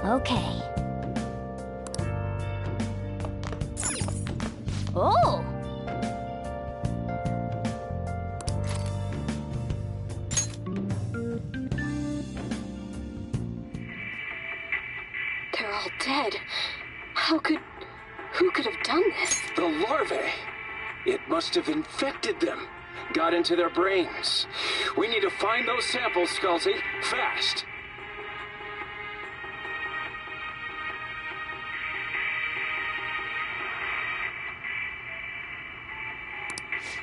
Okay. Oh! They're all dead. Who could have done this? The larvae! It must have infected them. Got into their brains. We need to find those samples, Sculty. Fast!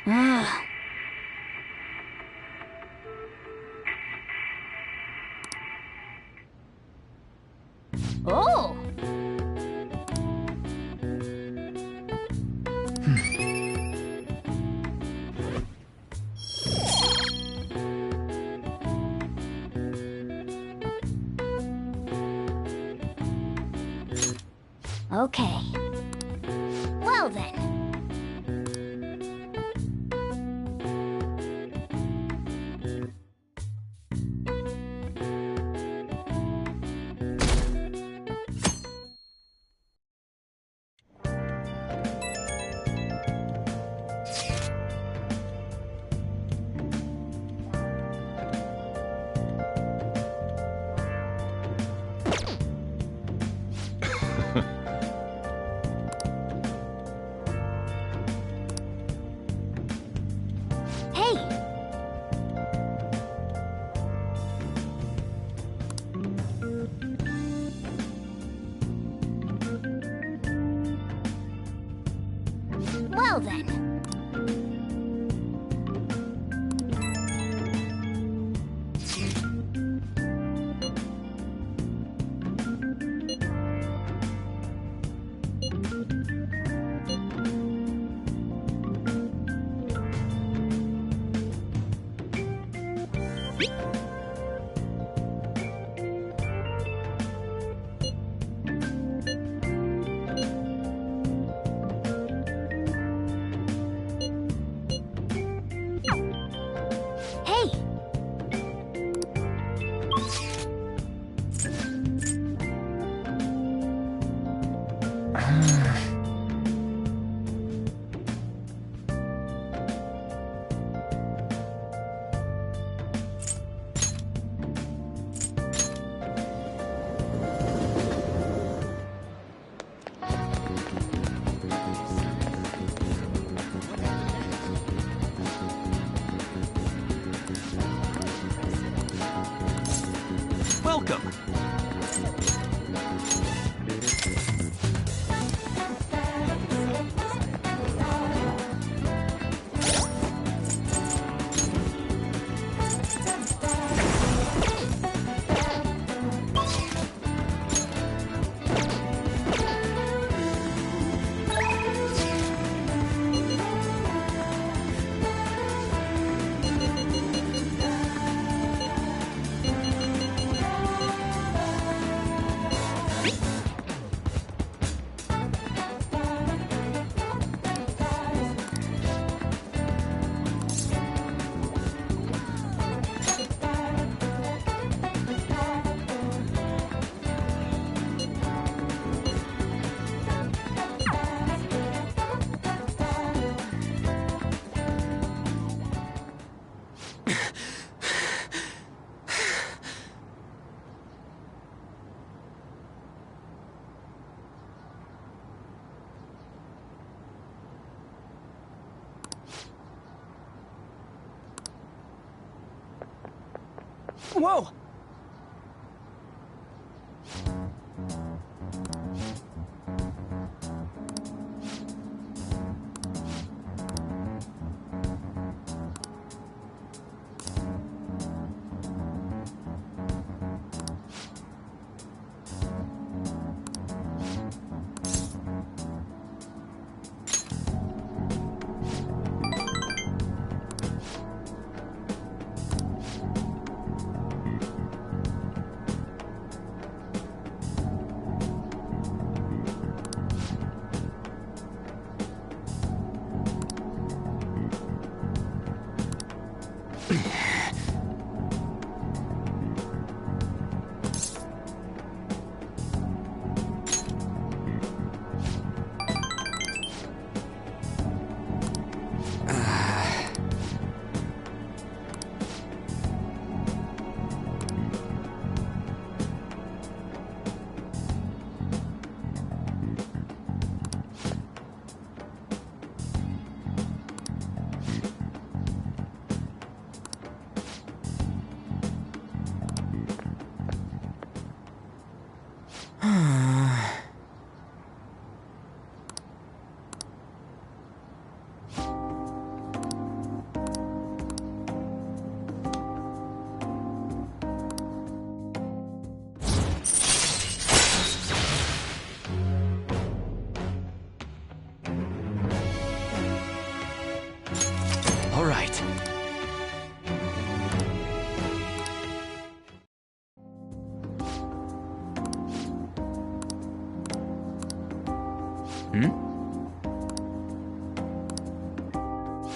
Ugh. Oh! Okay. Well then. Hey! Well then. Hey! Welcome. Whoa!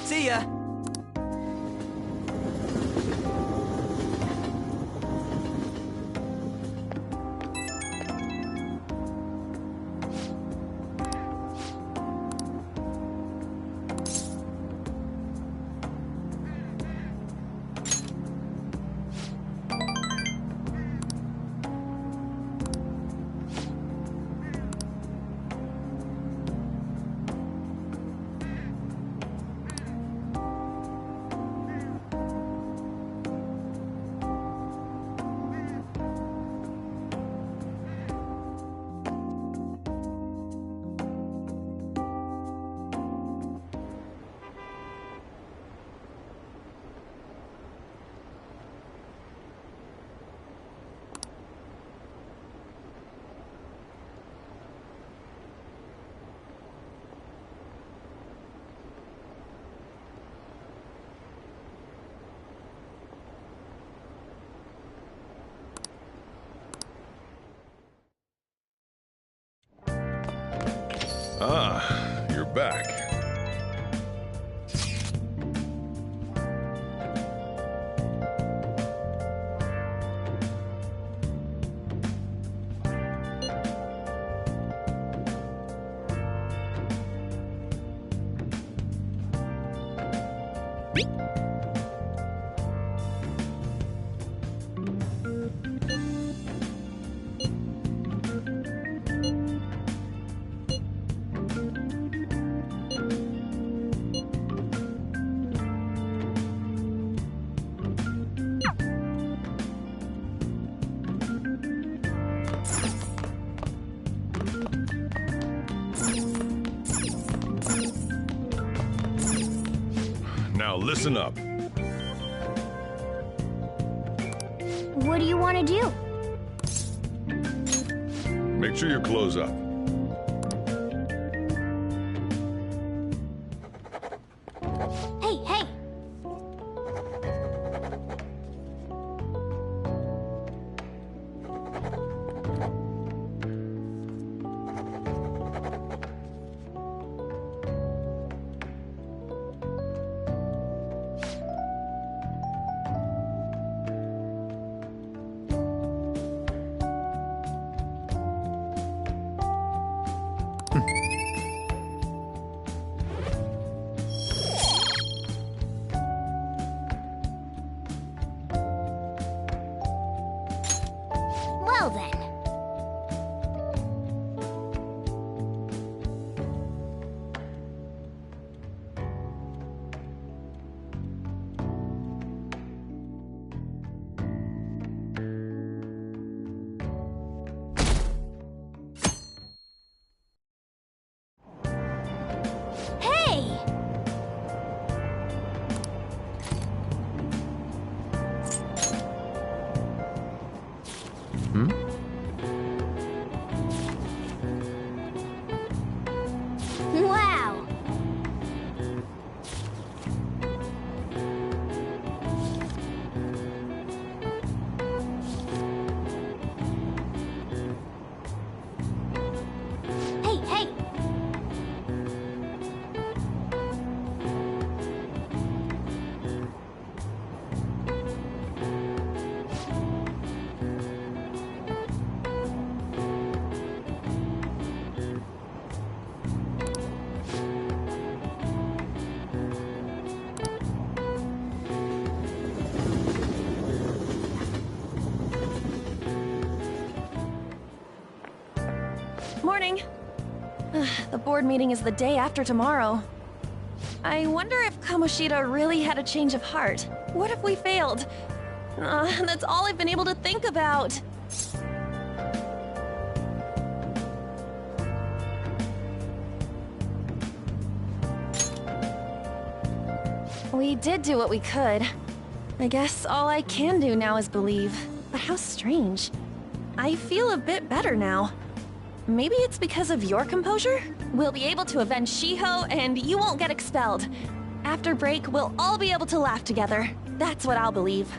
See ya! Ah, you're back. Now listen up. What do you want to do? Make sure you close up. Hey, hey! Well then. Hey! Wow! Hey, hey! Morning. The board meeting is the day after tomorrow. I wonder if Kamoshida really had a change of heart. What if we failed? That's all I've been able to think about. We did do what we could. I guess all I can do now is believe. But how strange. I feel a bit better now. Maybe it's because of your composure? We'll be able to avenge Shiho, and you won't get expelled. After break, we'll all be able to laugh together. That's what I'll believe.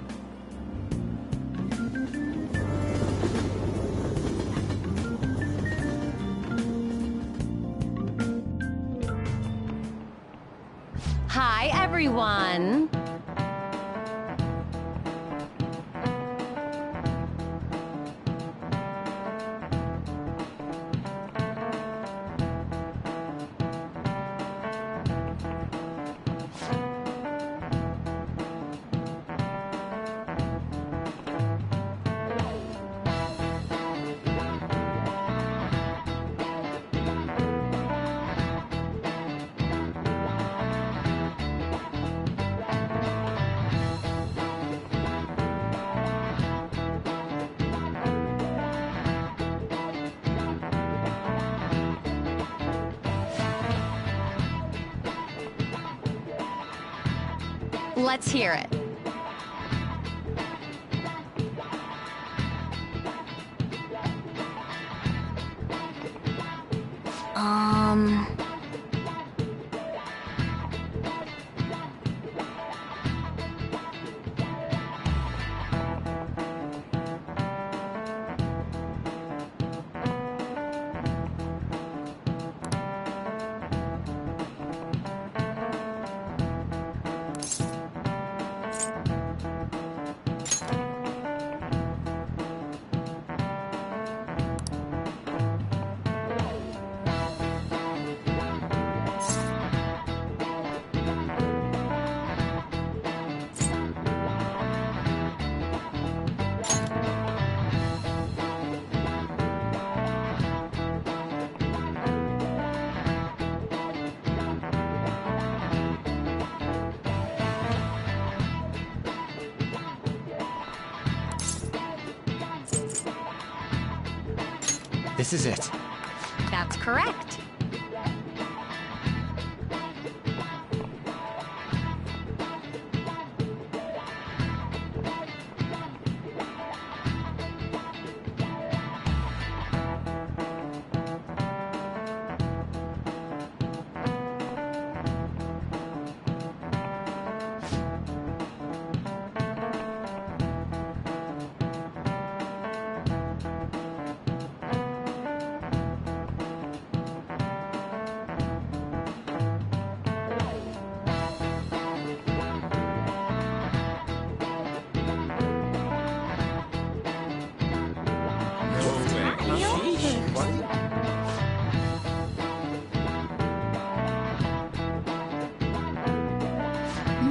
Hi, everyone. Let's hear it. This is it. That's correct.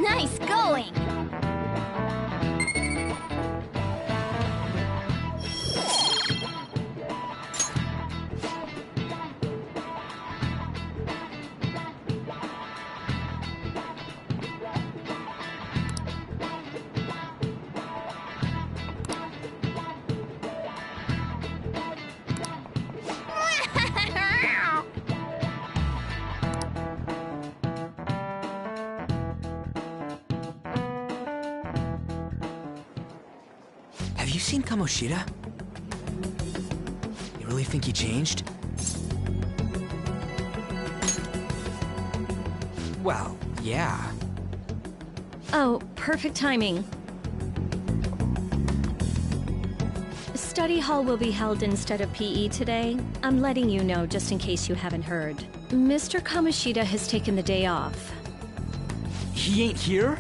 Nice going! Have you seen Kamoshida? You really think he changed? Well, yeah. Oh, perfect timing. Study hall will be held instead of PE today. I'm letting you know just in case you haven't heard. Mr. Kamoshida has taken the day off. He ain't here?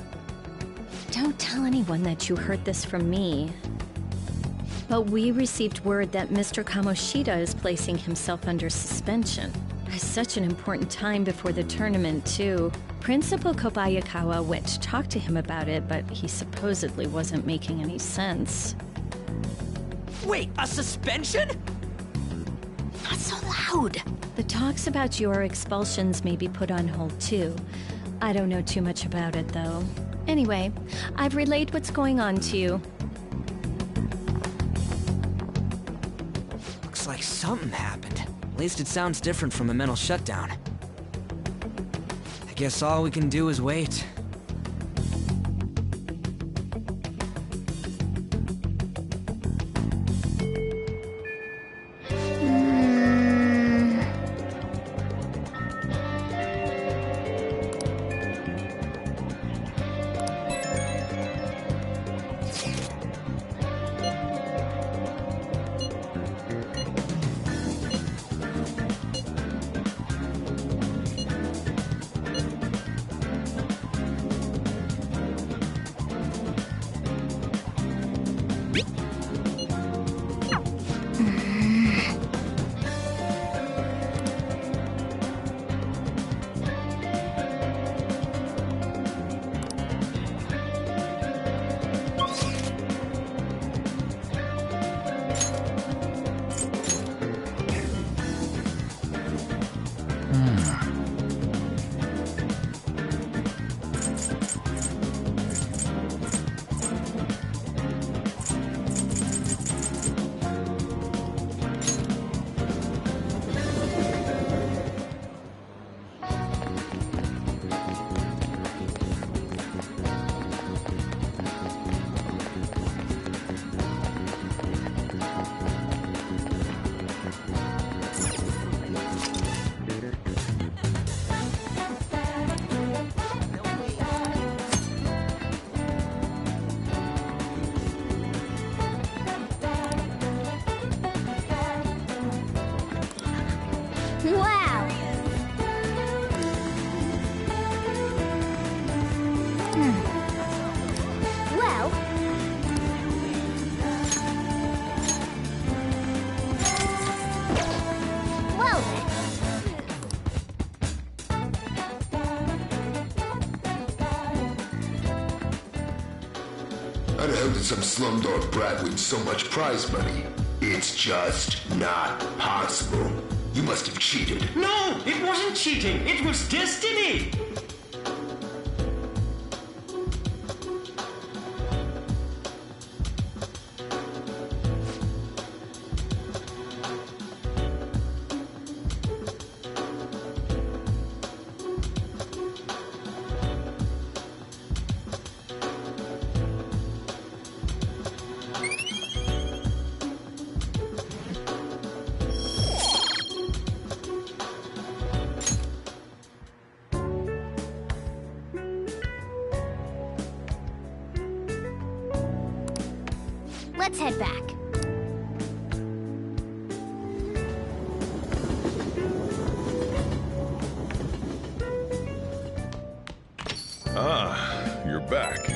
Don't tell anyone that you heard this from me. But we received word that Mr. Kamoshida is placing himself under suspension. It's such an important time before the tournament, too. Principal Kobayakawa went to talk to him about it, but he supposedly wasn't making any sense. Wait, a suspension? Not so loud! The talks about your expulsions may be put on hold, too. I don't know too much about it, though. Anyway, I've relayed what's going on to you. Looks like something happened. At least it sounds different from a mental shutdown. I guess all we can do is wait. Wow. Well, well then. How the hell did some slumdog brat win so much prize money? It's just not possible. You must have cheated. No, it wasn't cheating. It was destiny. Let's head back. Ah, you're back.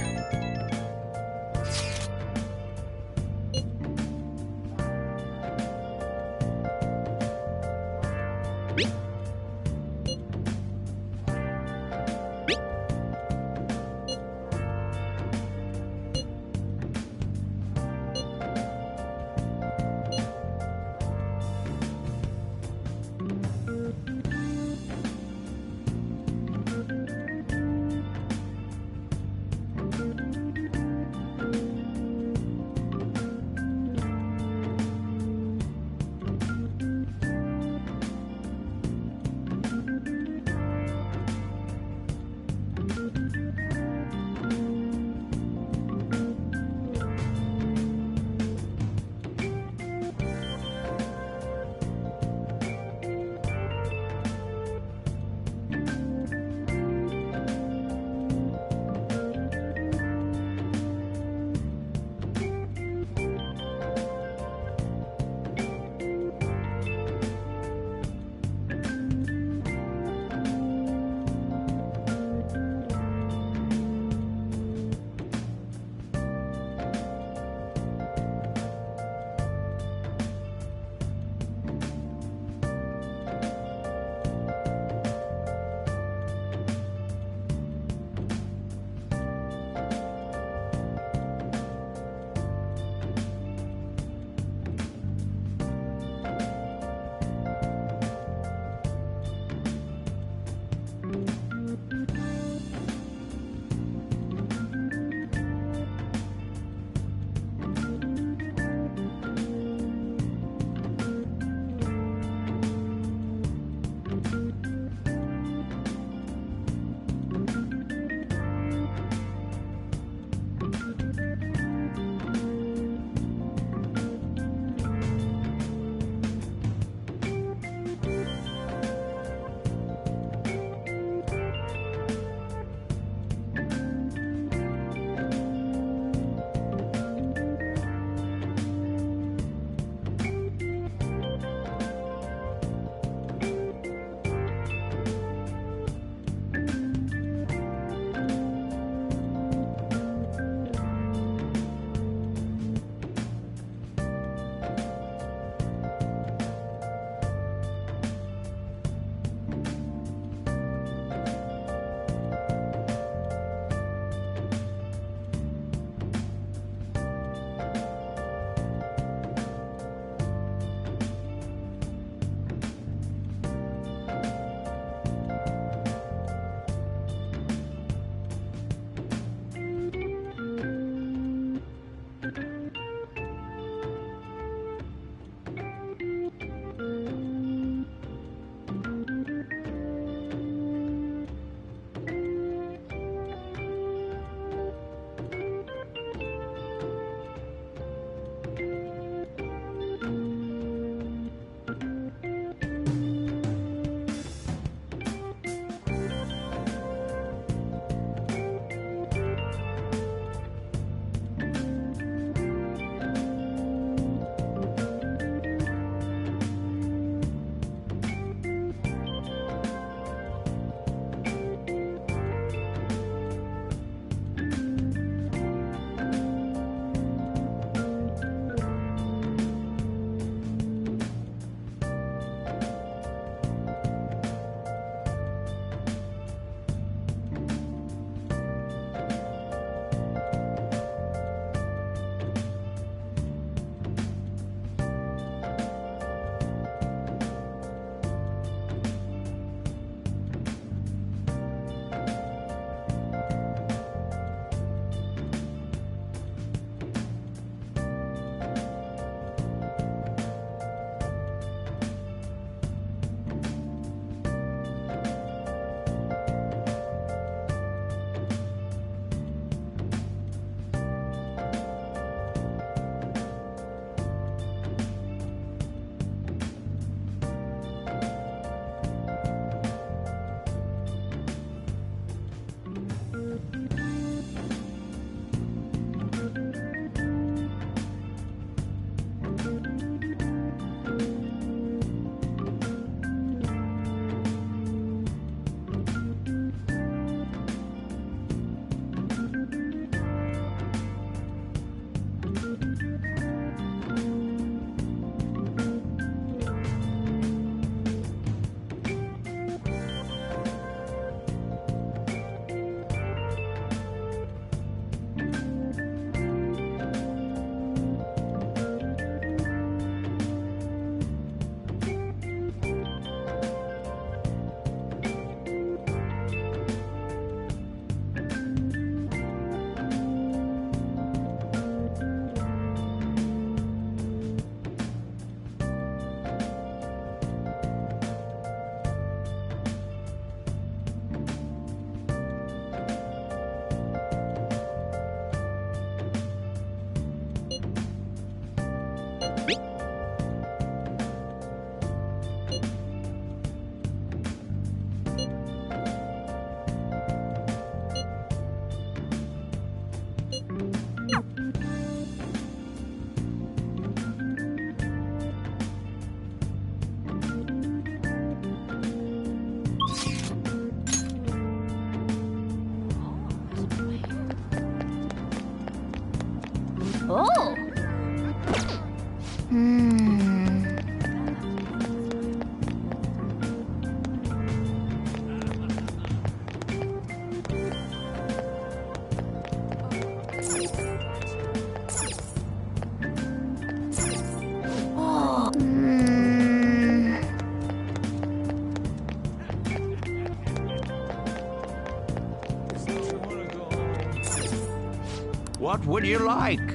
What would you like?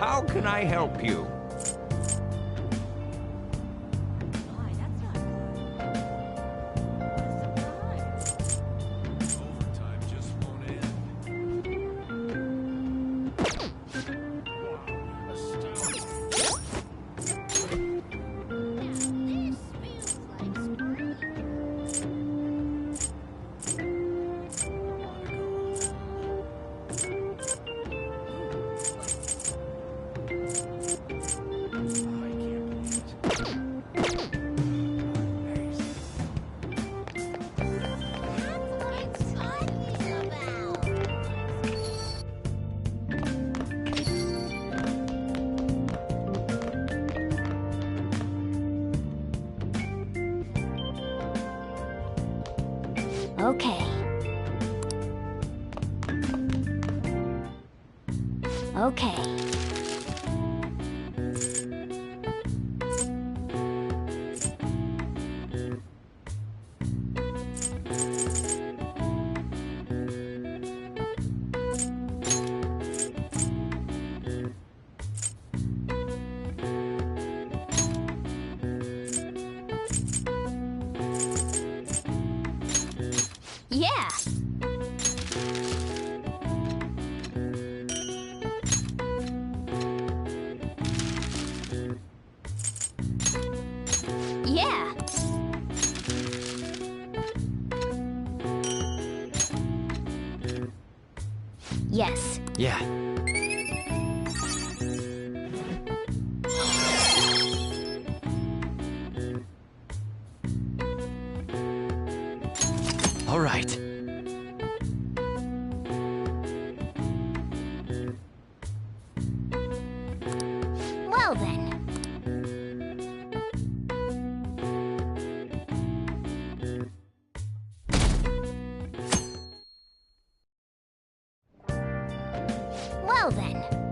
How can I help you? Okay. Okay. Yeah. Yeah. Yes. Yeah. All right. Well then. Well then.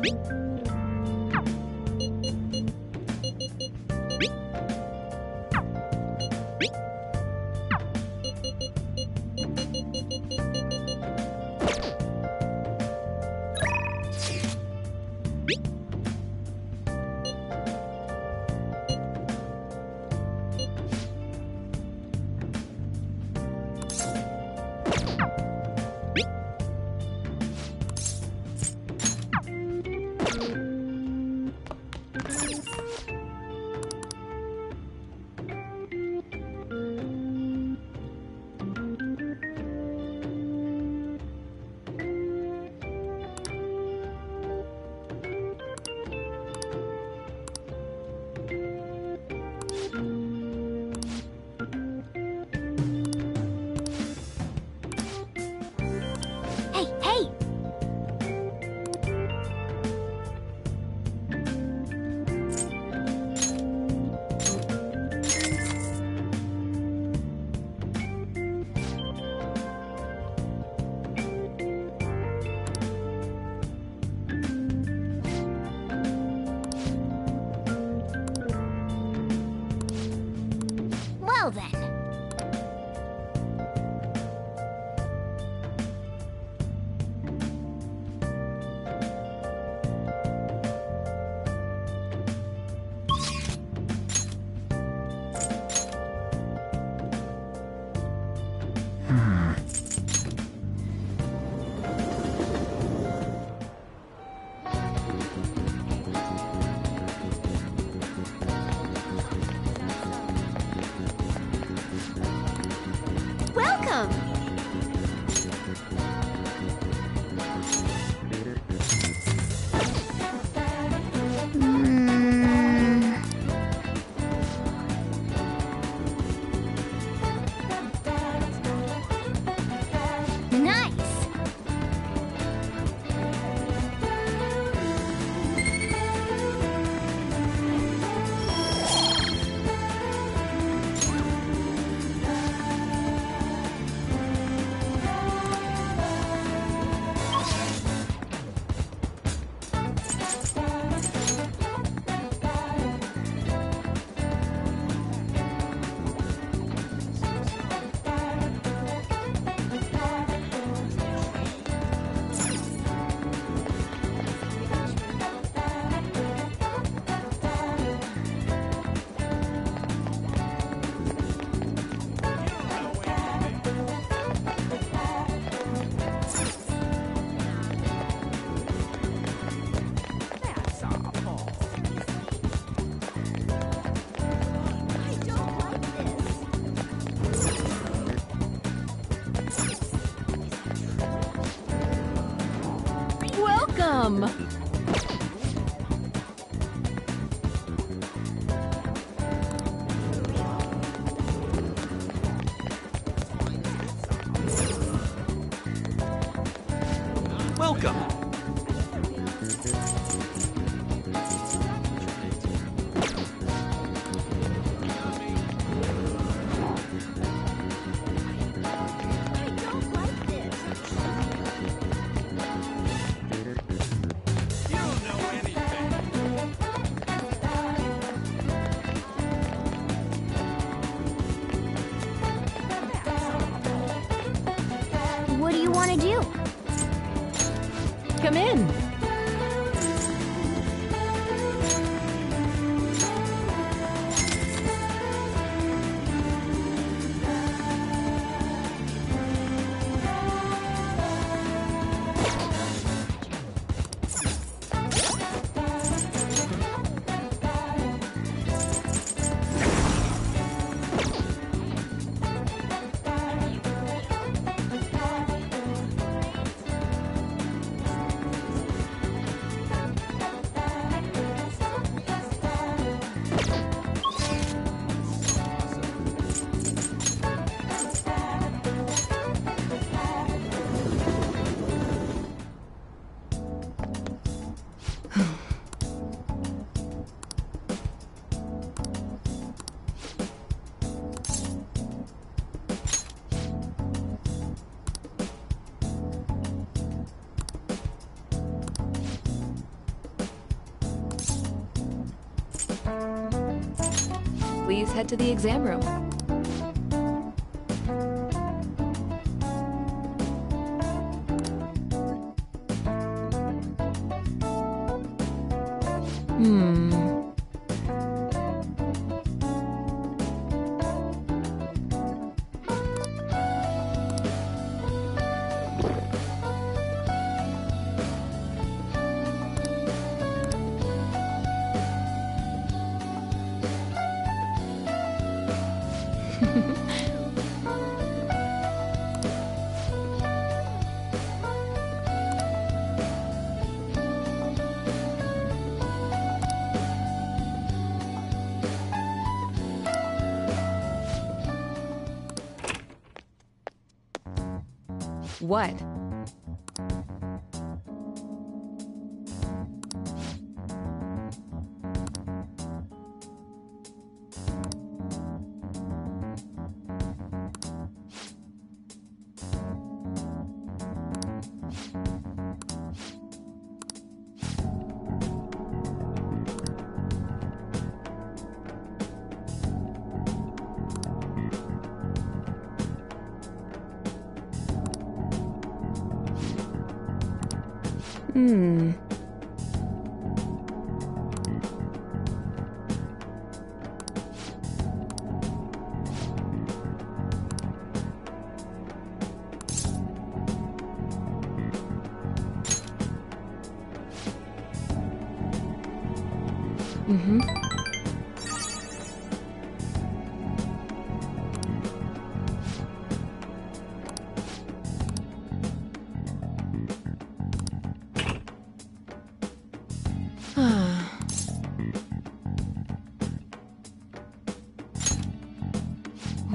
Hey, hey! Well then. Welcome! Nice! Welcome! Welcome. What do you want to do? Come in. Please head to the exam room. What?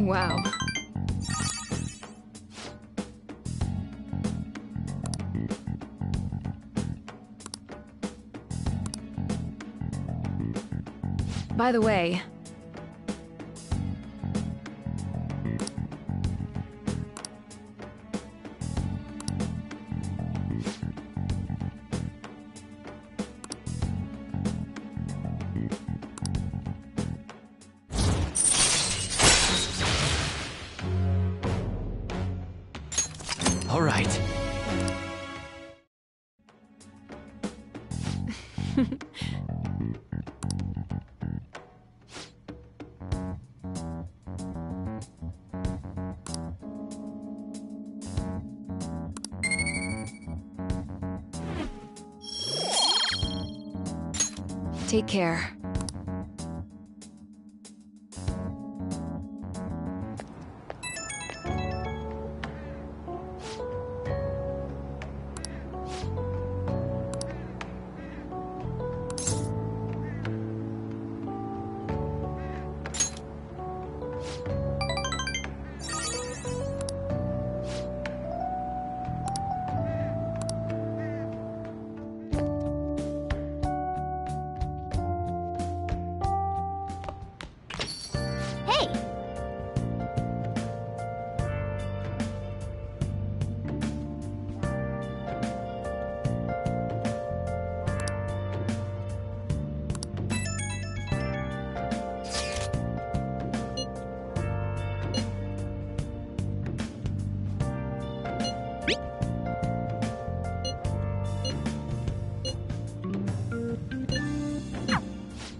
Wow. By the way, All right. take care.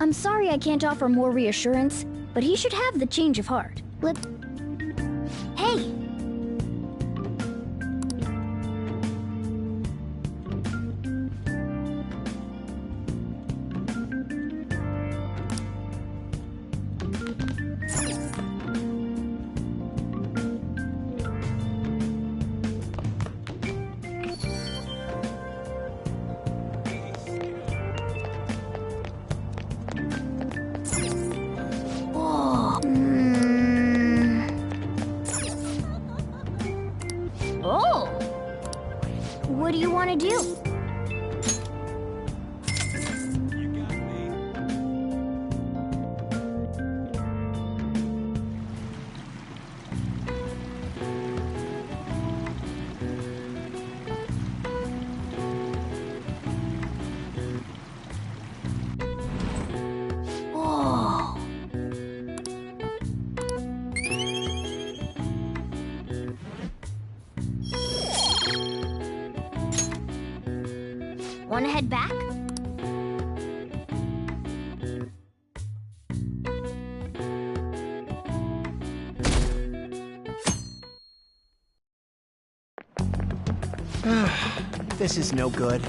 I'm sorry I can't offer more reassurance, but he should have the change of heart. Hey! Oh! What do you want to do? wanna head back? This is no good.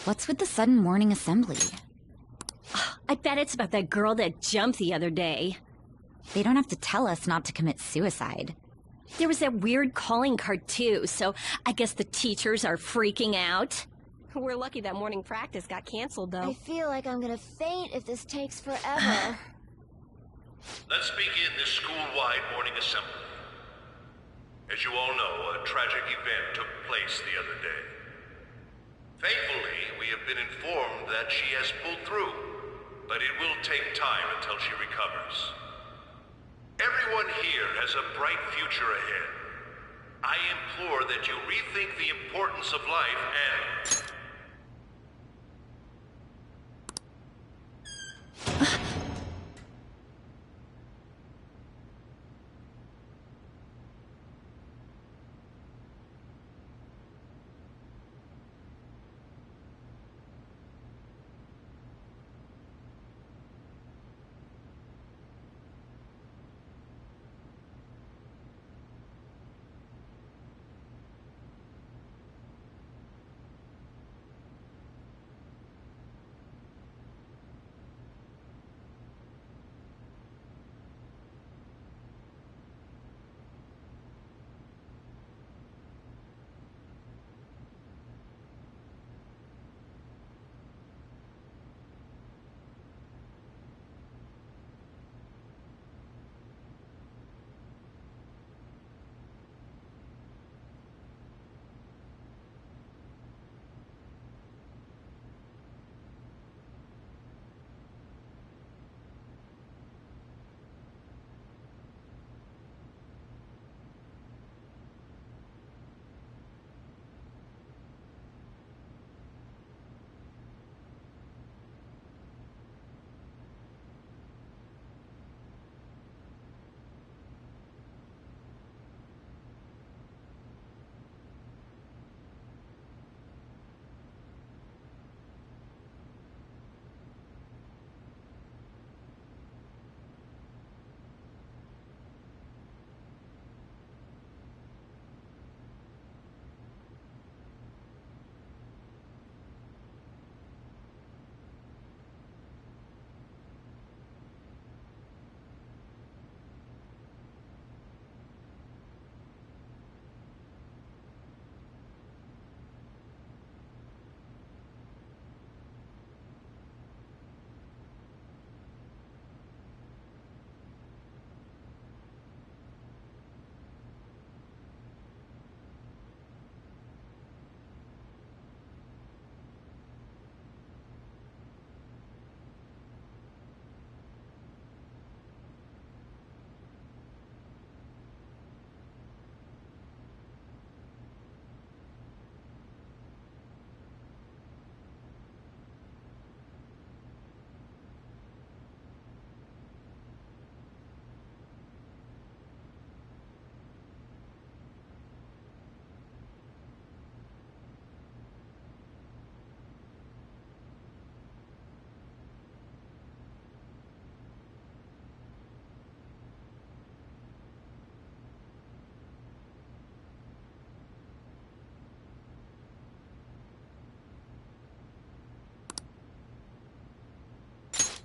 What's with the sudden morning assembly? I bet it's about that girl that jumped the other day. They don't have to tell us not to commit suicide. There was that weird calling card too, so I guess the teachers are freaking out. We're lucky that morning practice got canceled, though. I feel like I'm gonna faint if this takes forever. Let's begin this school-wide morning assembly. As you all know, a tragic event took place the other day. Thankfully, we have been informed that she has pulled through, but it will take time until she recovers. Everyone here has a bright future ahead. I implore that you rethink the importance of life and...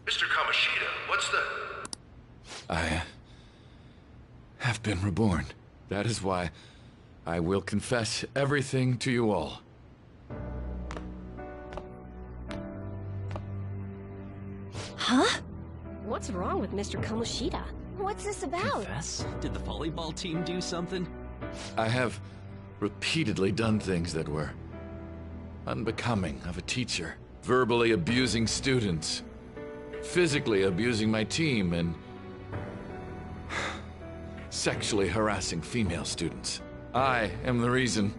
Mr. Kamoshida, what's the... I have been reborn. That is why I will confess everything to you all. Huh? What's wrong with Mr. Kamoshida? What's this about? Confess? Did the volleyball team do something? I have repeatedly done things that were unbecoming of a teacher. Verbally abusing students, physically abusing my team, and sexually harassing female students. I am the reason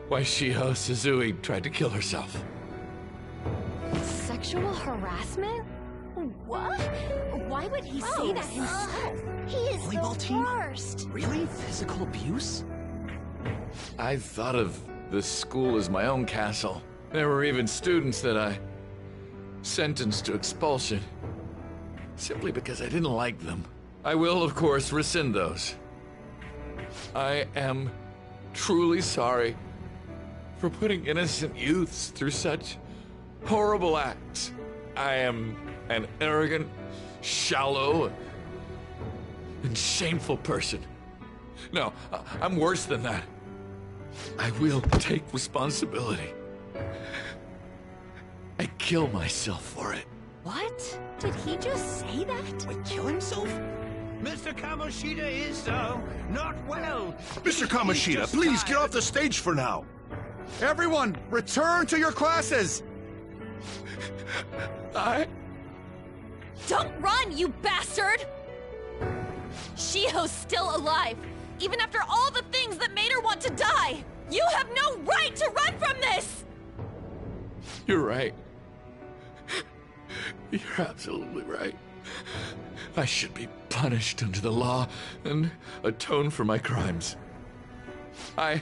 why Shiho Suzui tried to kill herself. Sexual harassment? What? Why would he say that himself? He is Volleyball the team? worst. Really? Physical abuse? I thought of the school as my own castle. There were even students that I sentenced to expulsion, simply because I didn't like them. I will, of course, rescind those. I am truly sorry for putting innocent youths through such horrible acts. I am an arrogant, shallow, and shameful person. No, I'm worse than that. I will take responsibility. I kill myself for it. What? Did he just say that? Wait, kill himself? Mr. Kamoshida is, not well. Mr. Kamoshida, please get off the stage for now. Everyone, return to your classes! Don't run, you bastard! Shiho's still alive, even after all the things that made her want to die! You have no right to run from this! You're right. You're absolutely right. I should be punished under the law and atone for my crimes. I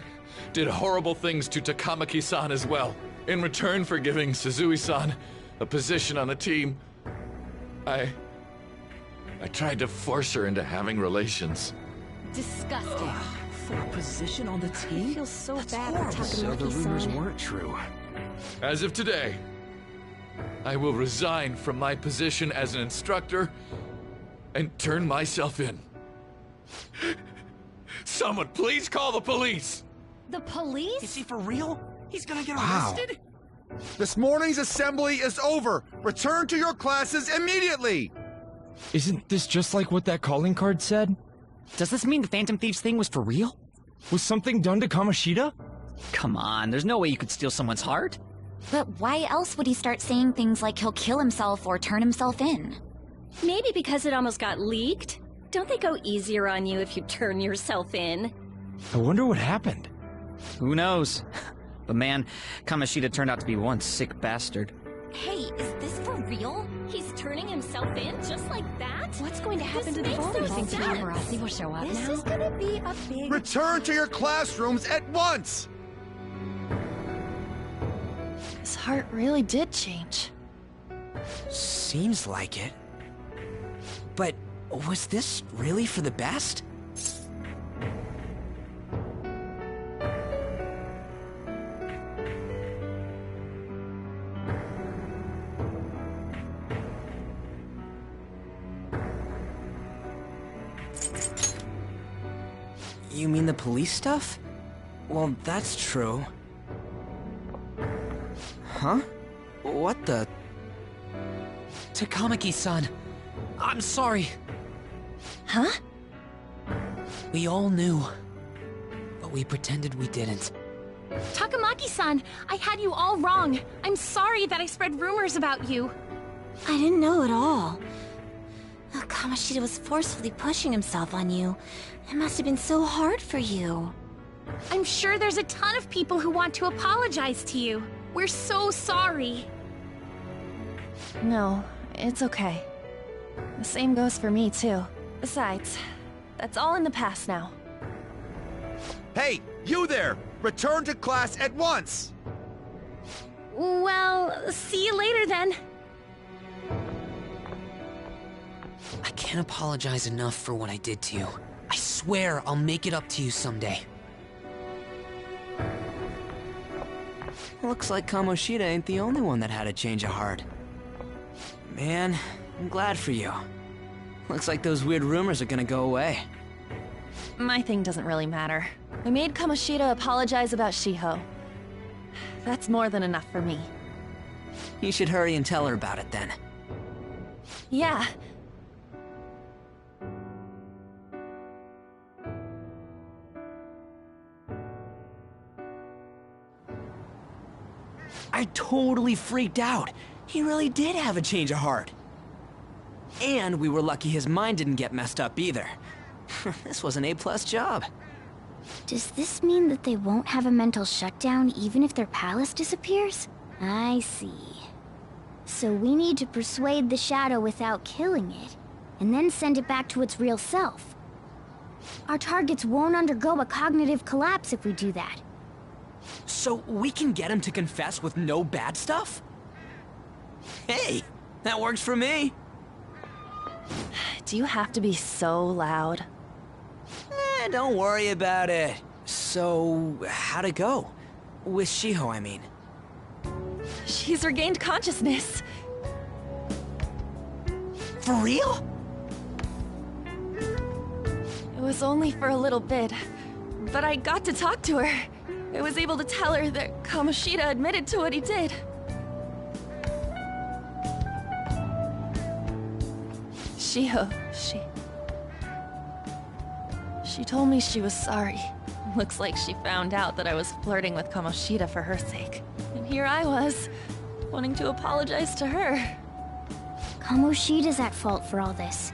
did horrible things to Takamaki-san as well. In return for giving Suzui-san a position on the team, I tried to force her into having relations. Disgusting. For a position on the team? I feel so bad for Horrible. So the rumors Takamaki-san. weren't true. As of today, I will resign from my position as an instructor and turn myself in. Someone please call the police! The police? Is he for real? He's gonna get Wow. arrested? This morning's assembly is over. Return to your classes immediately! Isn't this just like what that calling card said? Does this mean the Phantom Thieves thing was for real? Was something done to Kamoshida? Come on, there's no way you could steal someone's heart. But why else would he start saying things like he'll kill himself or turn himself in? Maybe because it almost got leaked. Don't they go easier on you if you turn yourself in? I wonder what happened. Who knows? But man, Kamoshida turned out to be one sick bastard. Hey, is this for real? He's turning himself in just like that? What's going to happen to the makes no volleyball sense. team? Paparazzi will show up This now. is gonna be a big... Return to your classrooms at once! His heart really did change. Seems like it. But was this really for the best? You mean the police stuff? Well, that's true. Huh? What the? Takamaki-san, I'm sorry. Huh? We all knew, but we pretended we didn't. Takamaki-san, I had you all wrong. I'm sorry that I spread rumors about you. I didn't know at all. Oh, Kamoshida was forcefully pushing himself on you. It must have been so hard for you. I'm sure there's a ton of people who want to apologize to you. We're so sorry. No, it's okay. The same goes for me, too. Besides, that's all in the past now. Hey, you there! Return to class at once! Well, see you later then. I can't apologize enough for what I did to you. I swear I'll make it up to you someday. Looks like Kamoshida ain't the only one that had a change of heart. Man, I'm glad for you. Looks like those weird rumors are gonna go away. My thing doesn't really matter. I made Kamoshida apologize about Shiho. That's more than enough for me. You should hurry and tell her about it then. Yeah. I totally freaked out. He really did have a change of heart. And we were lucky his mind didn't get messed up either. This was an A+ job. Does this mean that they won't have a mental shutdown even if their palace disappears? I see. So we need to persuade the shadow without killing it, and then send it back to its real self. Our targets won't undergo a cognitive collapse if we do that. So we can get him to confess with no bad stuff? Hey, that works for me. Do you have to be so loud? Don't worry about it. So, how'd it go? With Shiho, I mean. She's regained consciousness. For real? It was only for a little bit, but I got to talk to her. I was able to tell her that Kamoshida admitted to what he did. Shiho, she told me she was sorry. Looks like she found out that I was flirting with Kamoshida for her sake. And here I was, wanting to apologize to her. Kamoshida's at fault for all this.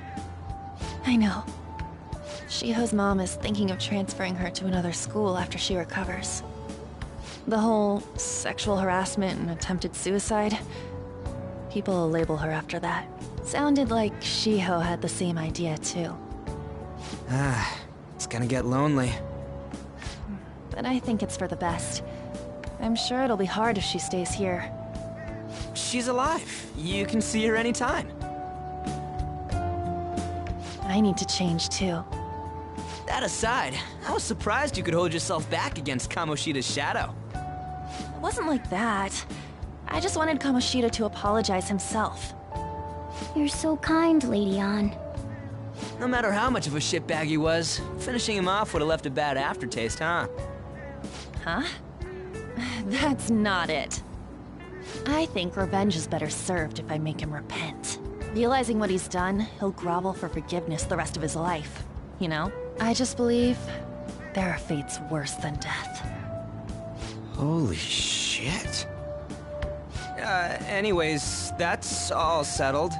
I know. Shiho's mom is thinking of transferring her to another school after she recovers. The whole sexual harassment and attempted suicide, people will label her after that. Sounded like Shiho had the same idea too. It's gonna get lonely. But I think it's for the best. I'm sure it'll be hard if she stays here. She's alive. You can see her anytime. I need to change too. That aside, I was surprised you could hold yourself back against Kamoshida's shadow. It wasn't like that. I just wanted Kamoshida to apologize himself. You're so kind, Lady Ann. No matter how much of a shitbag he was, finishing him off would have left a bad aftertaste, huh? Huh? That's not it. I think revenge is better served if I make him repent. Realizing what he's done, he'll grovel for forgiveness the rest of his life. You know? I just believe there are fates worse than death. Holy shit. Anyways, that's all settled.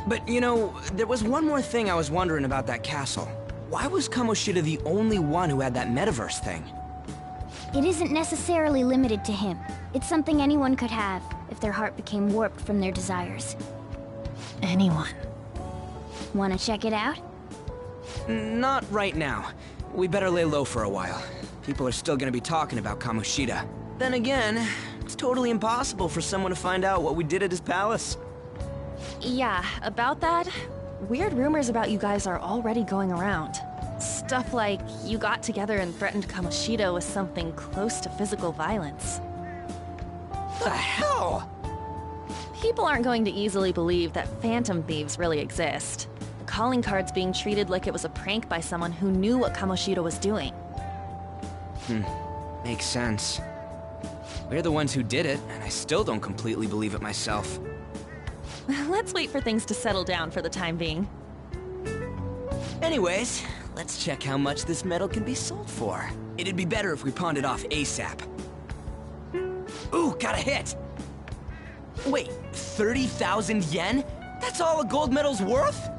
But, you know, there was one more thing I was wondering about that castle. Why was Kamoshida the only one who had that metaverse thing? It isn't necessarily limited to him. It's something anyone could have, if their heart became warped from their desires. Anyone. Wanna check it out? Not right now. We better lay low for a while. People are still gonna be talking about Kamoshida. Then again, it's totally impossible for someone to find out what we did at his palace. Yeah, about that, weird rumors about you guys are already going around. Stuff like you got together and threatened Kamoshida with something close to physical violence. The hell? People aren't going to easily believe that phantom thieves really exist. The calling card's being treated like it was a prank by someone who knew what Kamoshida was doing. Makes sense. We're the ones who did it, and I still don't completely believe it myself. Let's wait for things to settle down for the time being. Anyways, let's check how much this metal can be sold for. It'd be better if we pawned it off ASAP. Ooh, got a hit! Wait, 30,000 yen? That's all a gold medal's worth?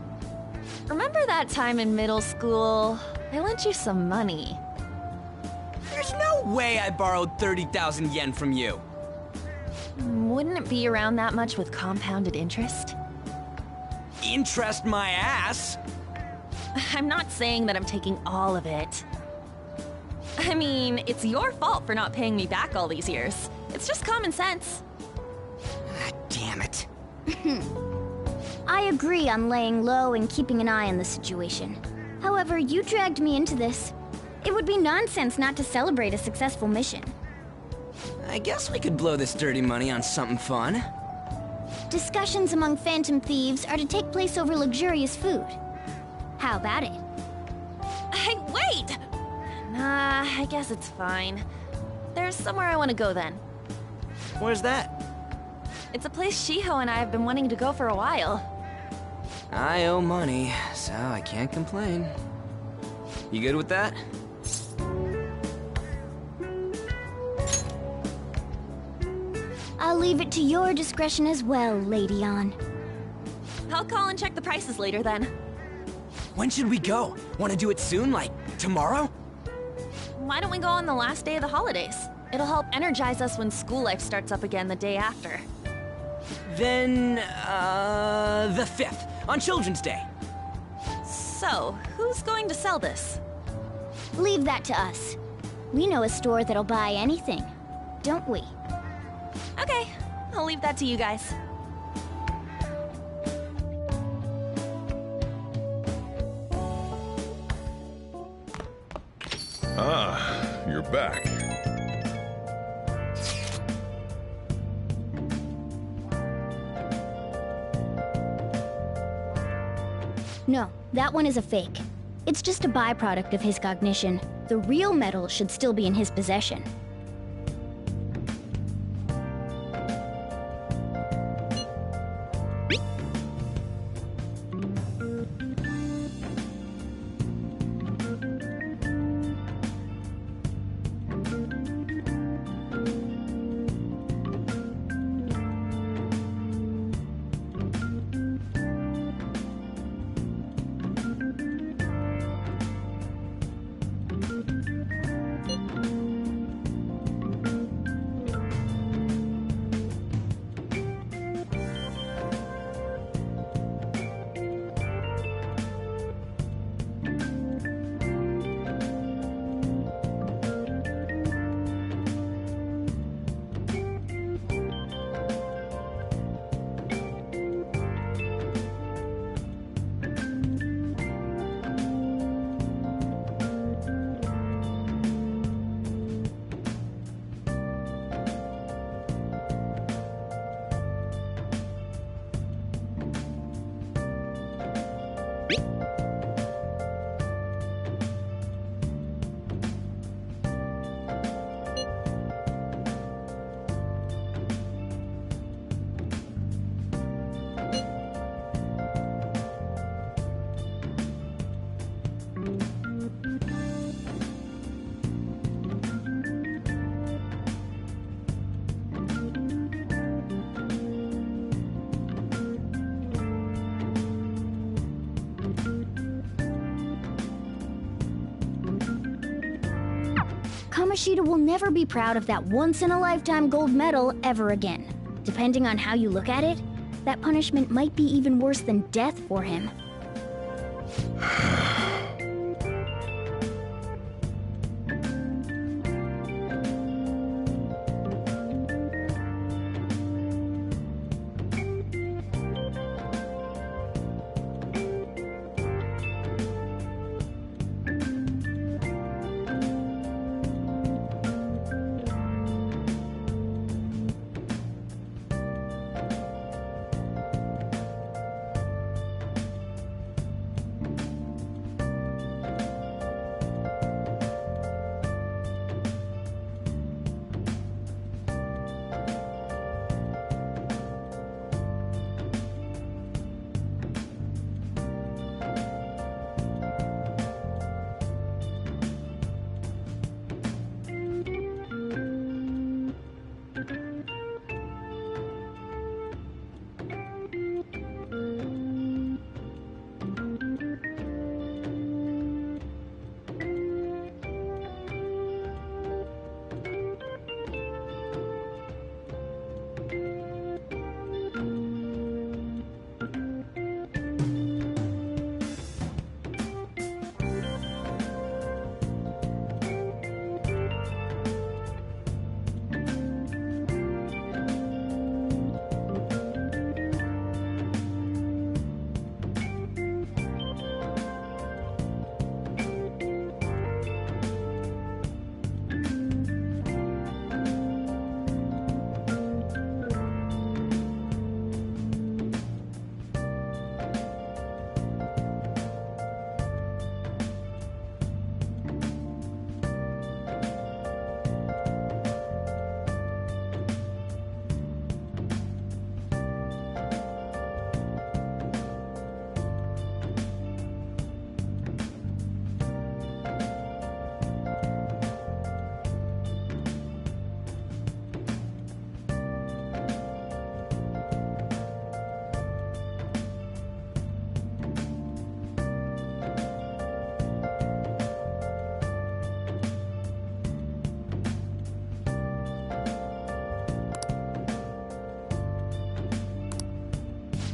Remember that time in middle school? I lent you some money. There's no way I borrowed 30,000 yen from you. Wouldn't it be around that much with compounded interest? Interest my ass! I'm not saying that I'm taking all of it. I mean, it's your fault for not paying me back all these years. It's just common sense. Damn it. I agree on laying low and keeping an eye on the situation. However, you dragged me into this. It would be nonsense not to celebrate a successful mission. I guess we could blow this dirty money on something fun. Discussions among phantom thieves are to take place over luxurious food. How about it? Hey, wait! Nah, I guess it's fine. There's somewhere I want to go then. Where's that? It's a place Shiho and I have been wanting to go for a while. I owe money, so I can't complain. You good with that? I'll leave it to your discretion as well, Lady Ann. I'll call and check the prices later then. When should we go? Want to do it soon, like tomorrow? Why don't we go on the last day of the holidays? It'll help energize us when school life starts up again the day after. Then, the 5th, on Children's Day. So, who's going to sell this? Leave that to us. We know a store that'll buy anything, don't we? Okay, I'll leave that to you guys. Ah, you're back. No, that one is a fake. It's just a byproduct of his cognition. The real metal should still be in his possession. Kamoshida will never be proud of that once-in-a-lifetime gold medal ever again. Depending on how you look at it, that punishment might be even worse than death for him.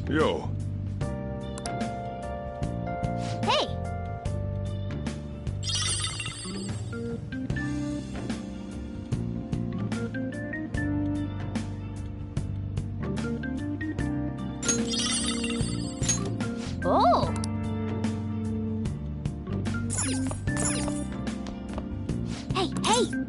Yo. Hey! Oh! Hey, hey!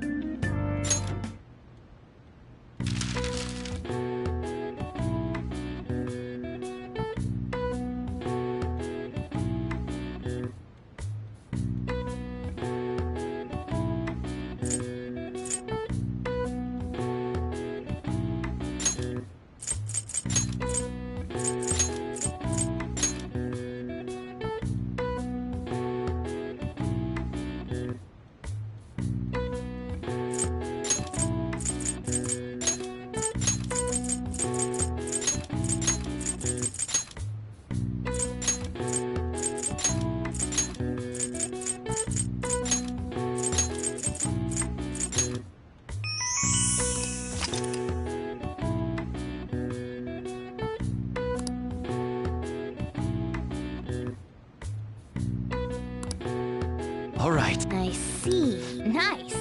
All right. I see. Nice.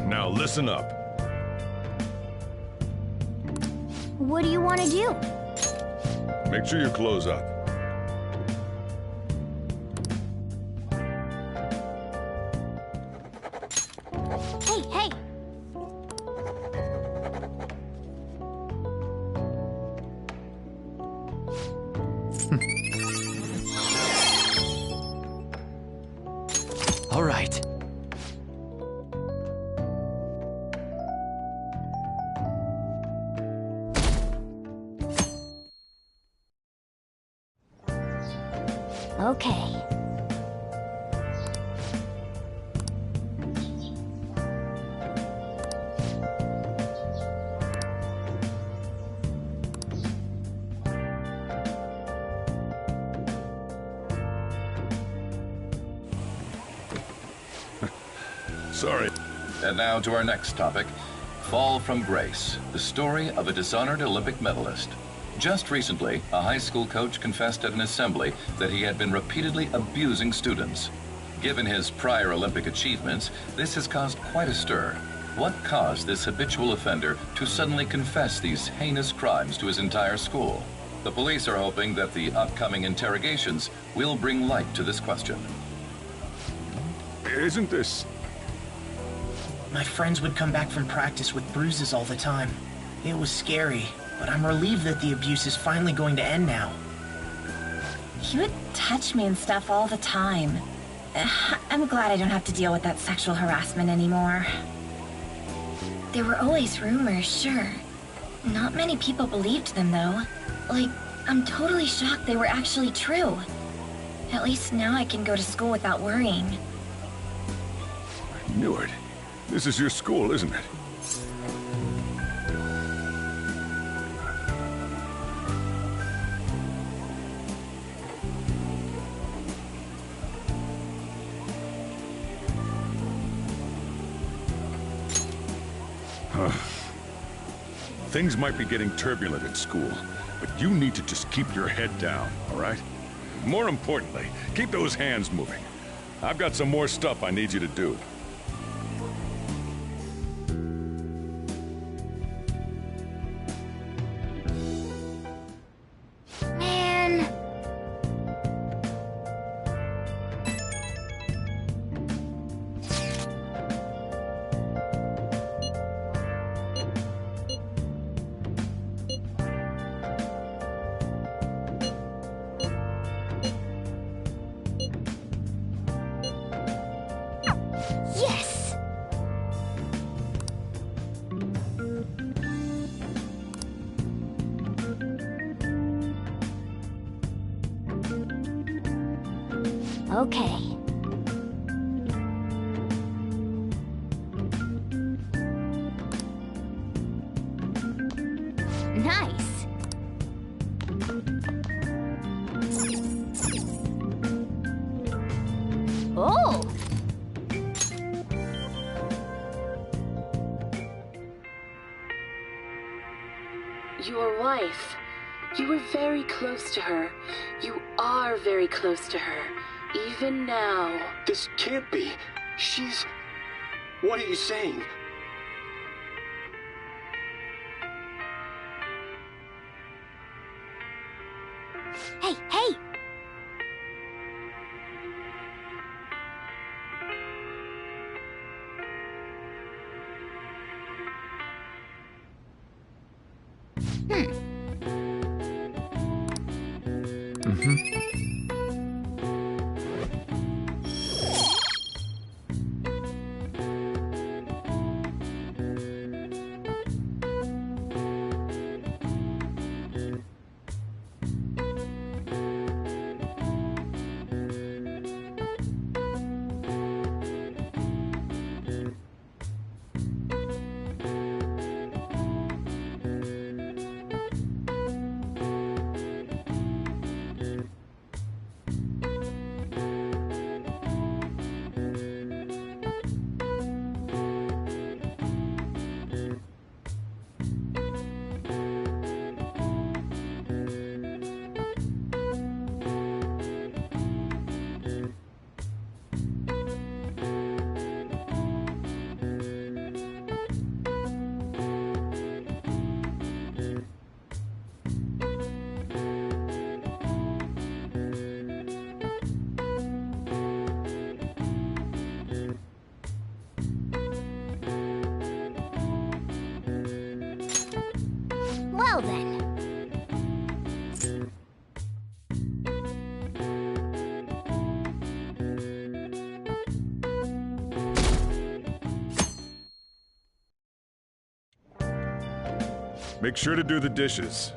Now listen up. What do you want to do? Make sure you close up. Hey, hey! All right. Okay. Sorry. And now to our next topic, Fall from Grace, the story of a dishonored Olympic medalist. Just recently, a high school coach confessed at an assembly that he had been repeatedly abusing students. Given his prior Olympic achievements, this has caused quite a stir. What caused this habitual offender to suddenly confess these heinous crimes to his entire school? The police are hoping that the upcoming interrogations will bring light to this question. Isn't this... My friends would come back from practice with bruises all the time. It was scary, but I'm relieved that the abuse is finally going to end now. He would touch me and stuff all the time. I'm glad I don't have to deal with that sexual harassment anymore. There were always rumors, sure. Not many people believed them, though. Like, I'm totally shocked they were actually true. At least now I can go to school without worrying. Newark, this is your school, isn't it? Things might be getting turbulent at school, but you need to just keep your head down, all right? More importantly, keep those hands moving. I've got some more stuff I need you to do. Man. Yes! Okay. Nice. Oh! Your wife. You were very close to her. You are very close to her. Even now. This can't be. She's... What are you saying? Hey, hey! Well then. Make sure to do the dishes.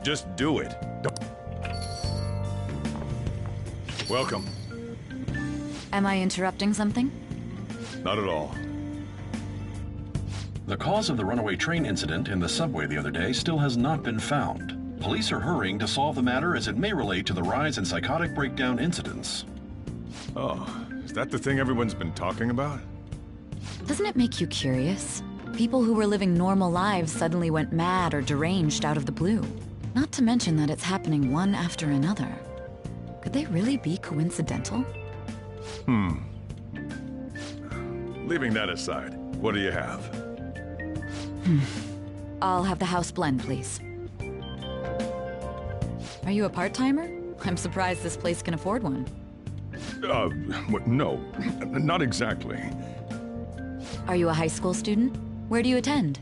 Just do it. Welcome. Am I interrupting something? Not at all. The cause of the runaway train incident in the subway the other day still has not been found. Police are hurrying to solve the matter as it may relate to the rise in psychotic breakdown incidents. Oh, is that the thing everyone's been talking about? Doesn't it make you curious? People who were living normal lives suddenly went mad or deranged out of the blue. Not to mention that it's happening one after another. Could they really be coincidental? Leaving that aside, what do you have? I'll have the house blend, please. Are you a part-timer? I'm surprised this place can afford one. No, not exactly. Are you a high school student? Where do you attend?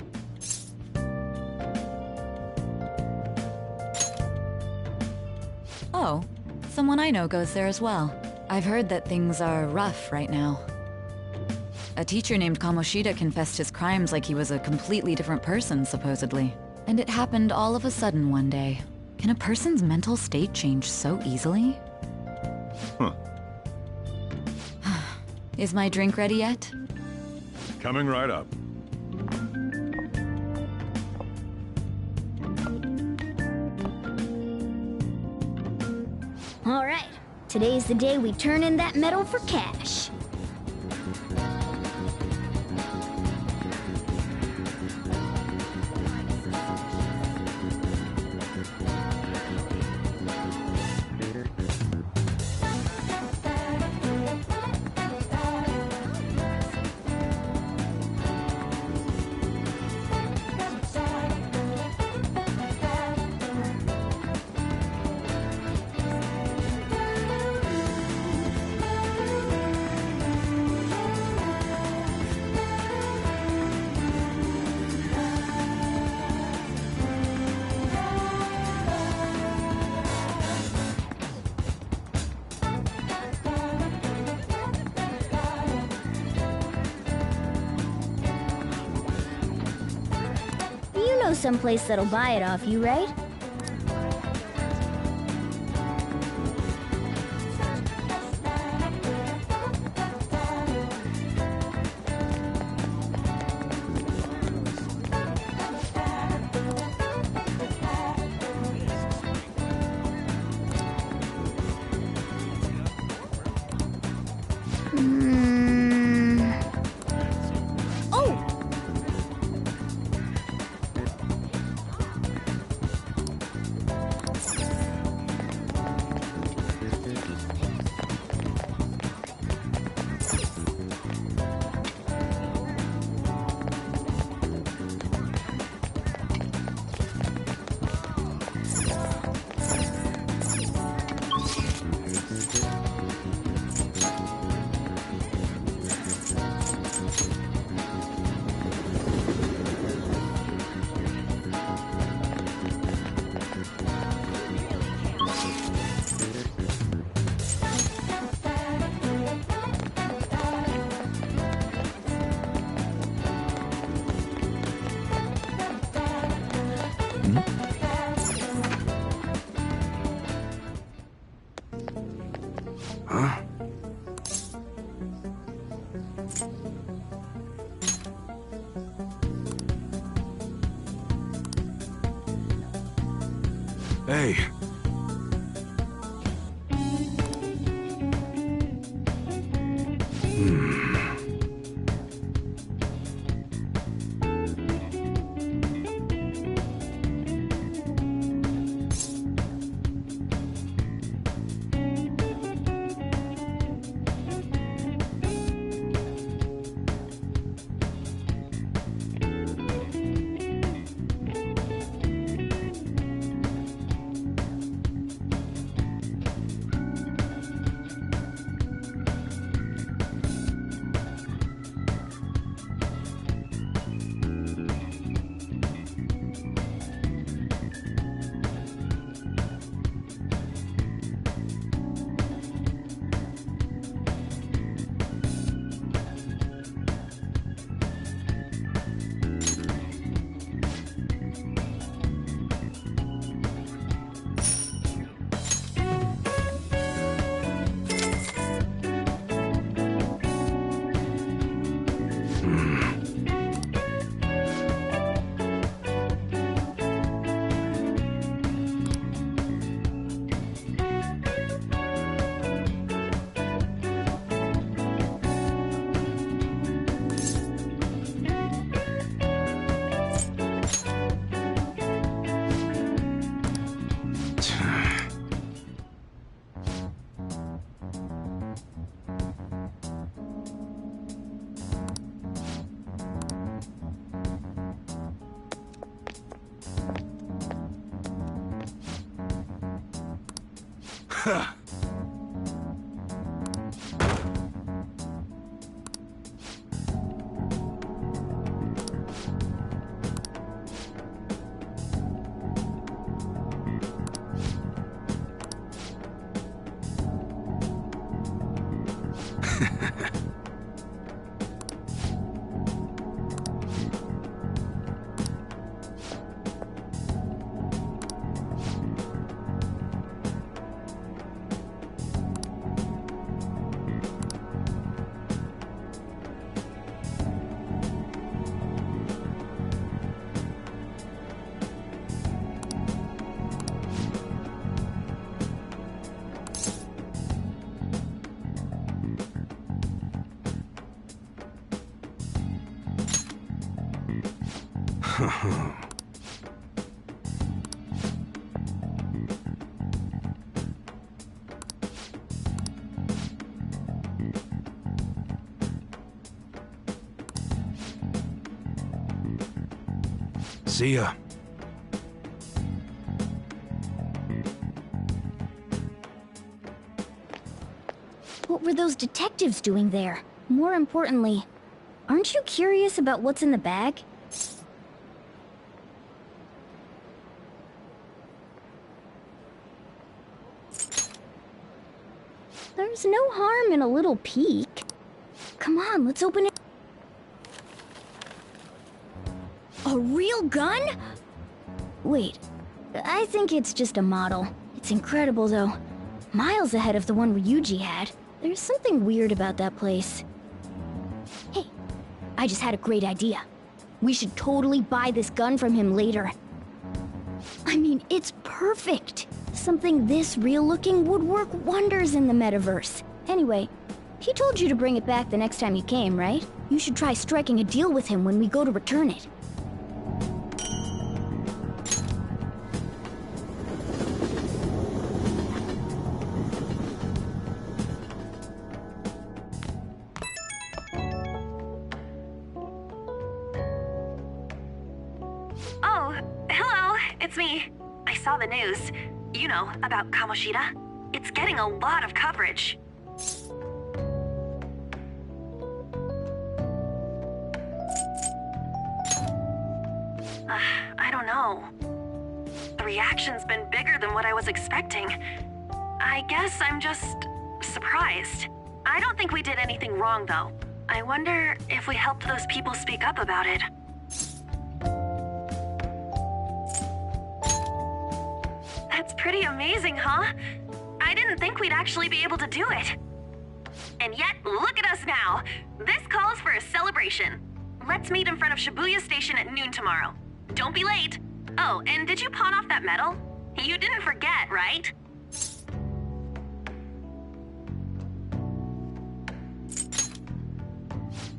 Oh, someone I know goes there as well. I've heard that things are rough right now. A teacher named Kamoshida confessed his crimes like he was a completely different person, supposedly. And it happened all of a sudden one day. Can a person's mental state change so easily? Huh. Is my drink ready yet? Coming right up. All right, today's the day we turn in that medal for cash. You know someplace that'll buy it off you, right? Hey. See ya. What were those detectives doing there? More importantly, aren't you curious about what's in the bag? There's no harm in a little peek. Come on, let's open it. A real gun? Wait, I think it's just a model. It's incredible, though. Miles ahead of the one Ryuji had. There's something weird about that place. Hey, I just had a great idea. We should totally buy this gun from him later. I mean, it's perfect. Something this real-looking would work wonders in the metaverse. Anyway, he told you to bring it back the next time you came, right? You should try striking a deal with him when we go to return it. Oh, hello, it's me. I saw the news. You know, about Kamoshida. It's getting a lot of coverage. I don't know. The reaction's been bigger than what I was expecting. I guess I'm just surprised. I don't think we did anything wrong, though. I wonder if we helped those people speak up about it. That's pretty amazing, huh? I didn't think we'd actually be able to do it. And yet, look at us now. This calls for a celebration. Let's meet in front of Shibuya Station at noon tomorrow. Don't be late. Oh, and did you pawn off that medal? You didn't forget, right?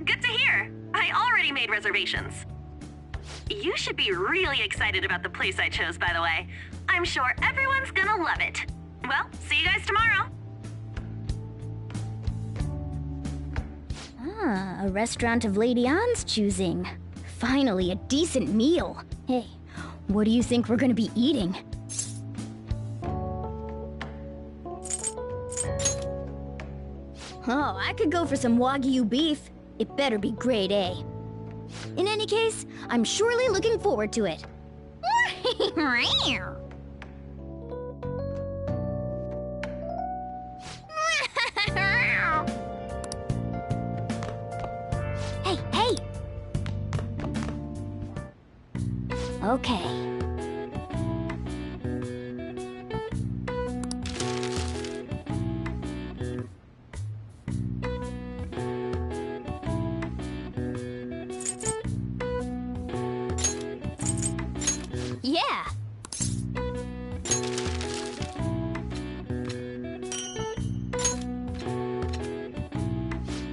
Good to hear. I already made reservations. You should be really excited about the place I chose, by the way. I'm sure everyone's gonna love it. Well, see you guys tomorrow. Ah, a restaurant of Lady Ann's choosing. Finally, a decent meal. Hey, what do you think we're gonna be eating? Oh, I could go for some Wagyu beef. It better be grade A. In any case, I'm surely looking forward to it. Hey, hey! Okay. Yeah!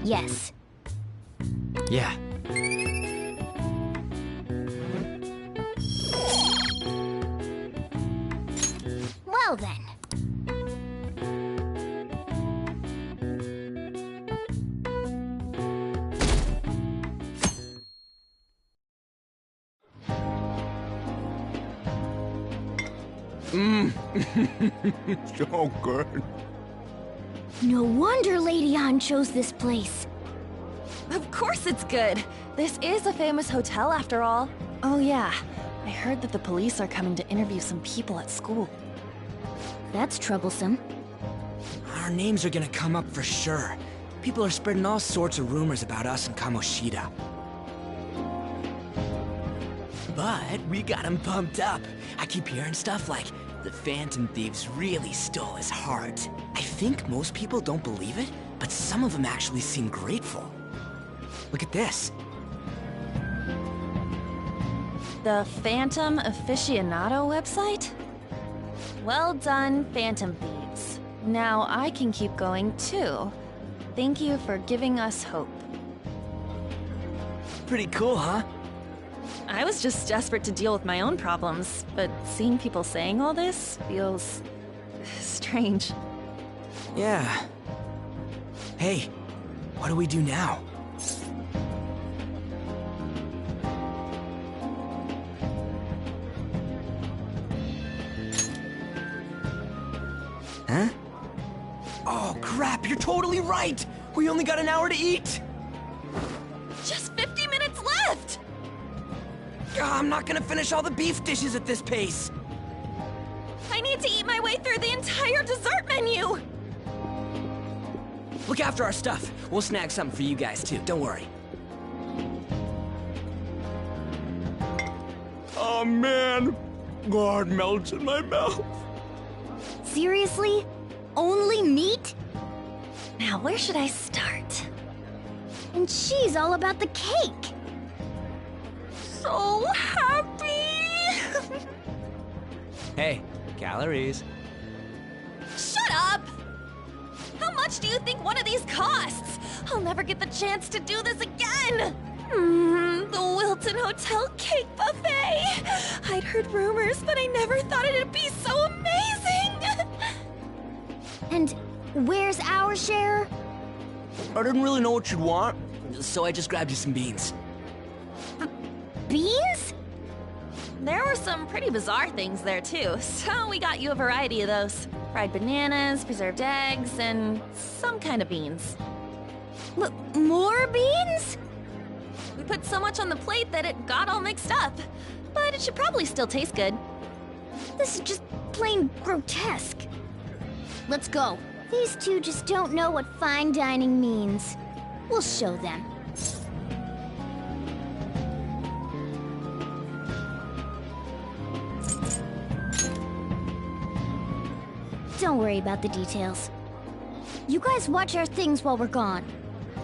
Yes. Yeah. Well then. So good. No wonder Lady Ann chose this place. Of course it's good. This is a famous hotel after all. Oh yeah, I heard that the police are coming to interview some people at school. That's troublesome. Our names are gonna come up for sure. People are spreading all sorts of rumors about us and Kamoshida. But we got him pumped up. I keep hearing stuff like, the Phantom Thieves really stole his heart. I think most people don't believe it, but some of them actually seem grateful. Look at this. The Phantom Aficionado website? Well done, Phantom Thieves. Now I can keep going too. Thank you for giving us hope. Pretty cool, huh? I was just desperate to deal with my own problems, but seeing people saying all this feels strange. Yeah. Hey, what do we do now? Huh? Oh, crap, you're totally right! We only got an hour to eat! Just 50 minutes left! I'm not gonna finish all the beef dishes at this pace! I need to eat my way through the entire dessert menu! Look after our stuff. We'll snag something for you guys, too. Don't worry. Oh, man. God melts in my mouth. Seriously? Only meat? Now, where should I start? And she's all about the cake. So happy! Hey, calories. Shut up! How much do you think one of these costs? I'll never get the chance to do this again! The Wilton Hotel Cake Buffet! I'd heard rumors, but I never thought it'd be so amazing! And where's our share? I didn't really know what you'd want, so I just grabbed you some beans. Beans? There were some pretty bizarre things there too, so we got you a variety of those. Fried bananas, preserved eggs, and some kind of beans. More beans? We put so much on the plate that it got all mixed up. But it should probably still taste good. This is just plain grotesque. Let's go. These two just don't know what fine dining means. We'll show them. Don't worry about the details. You guys watch our things while we're gone.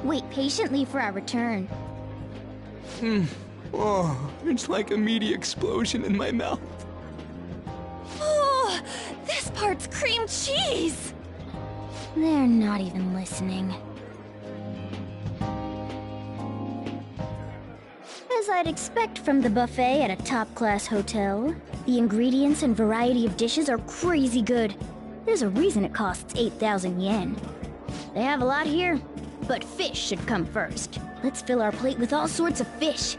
Wait patiently for our return. Oh, it's like a meaty explosion in my mouth. Oh, Hogwarts cream cheese! They're not even listening. As I'd expect from the buffet at a top-class hotel, the ingredients and variety of dishes are crazy good. There's a reason it costs 8,000 yen. They have a lot here, but fish should come first. Let's fill our plate with all sorts of fish.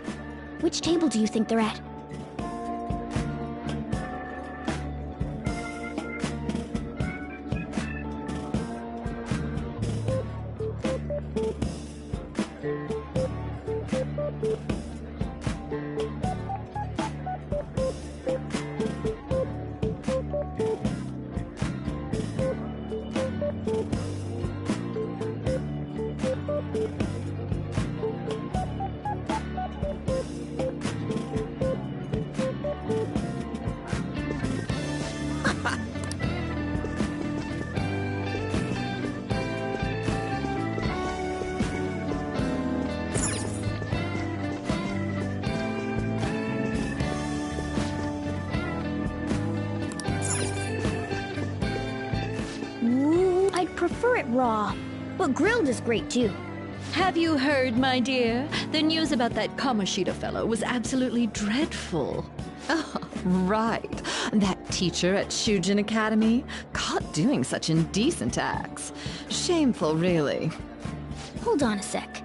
Which table do you think they're at? I'd prefer it raw, but grilled is great too. Have you heard, my dear? The news about that Kamoshida fellow was absolutely dreadful. Oh, right. That teacher at Shujin Academy, caught doing such indecent acts. Shameful, really. Hold on a sec.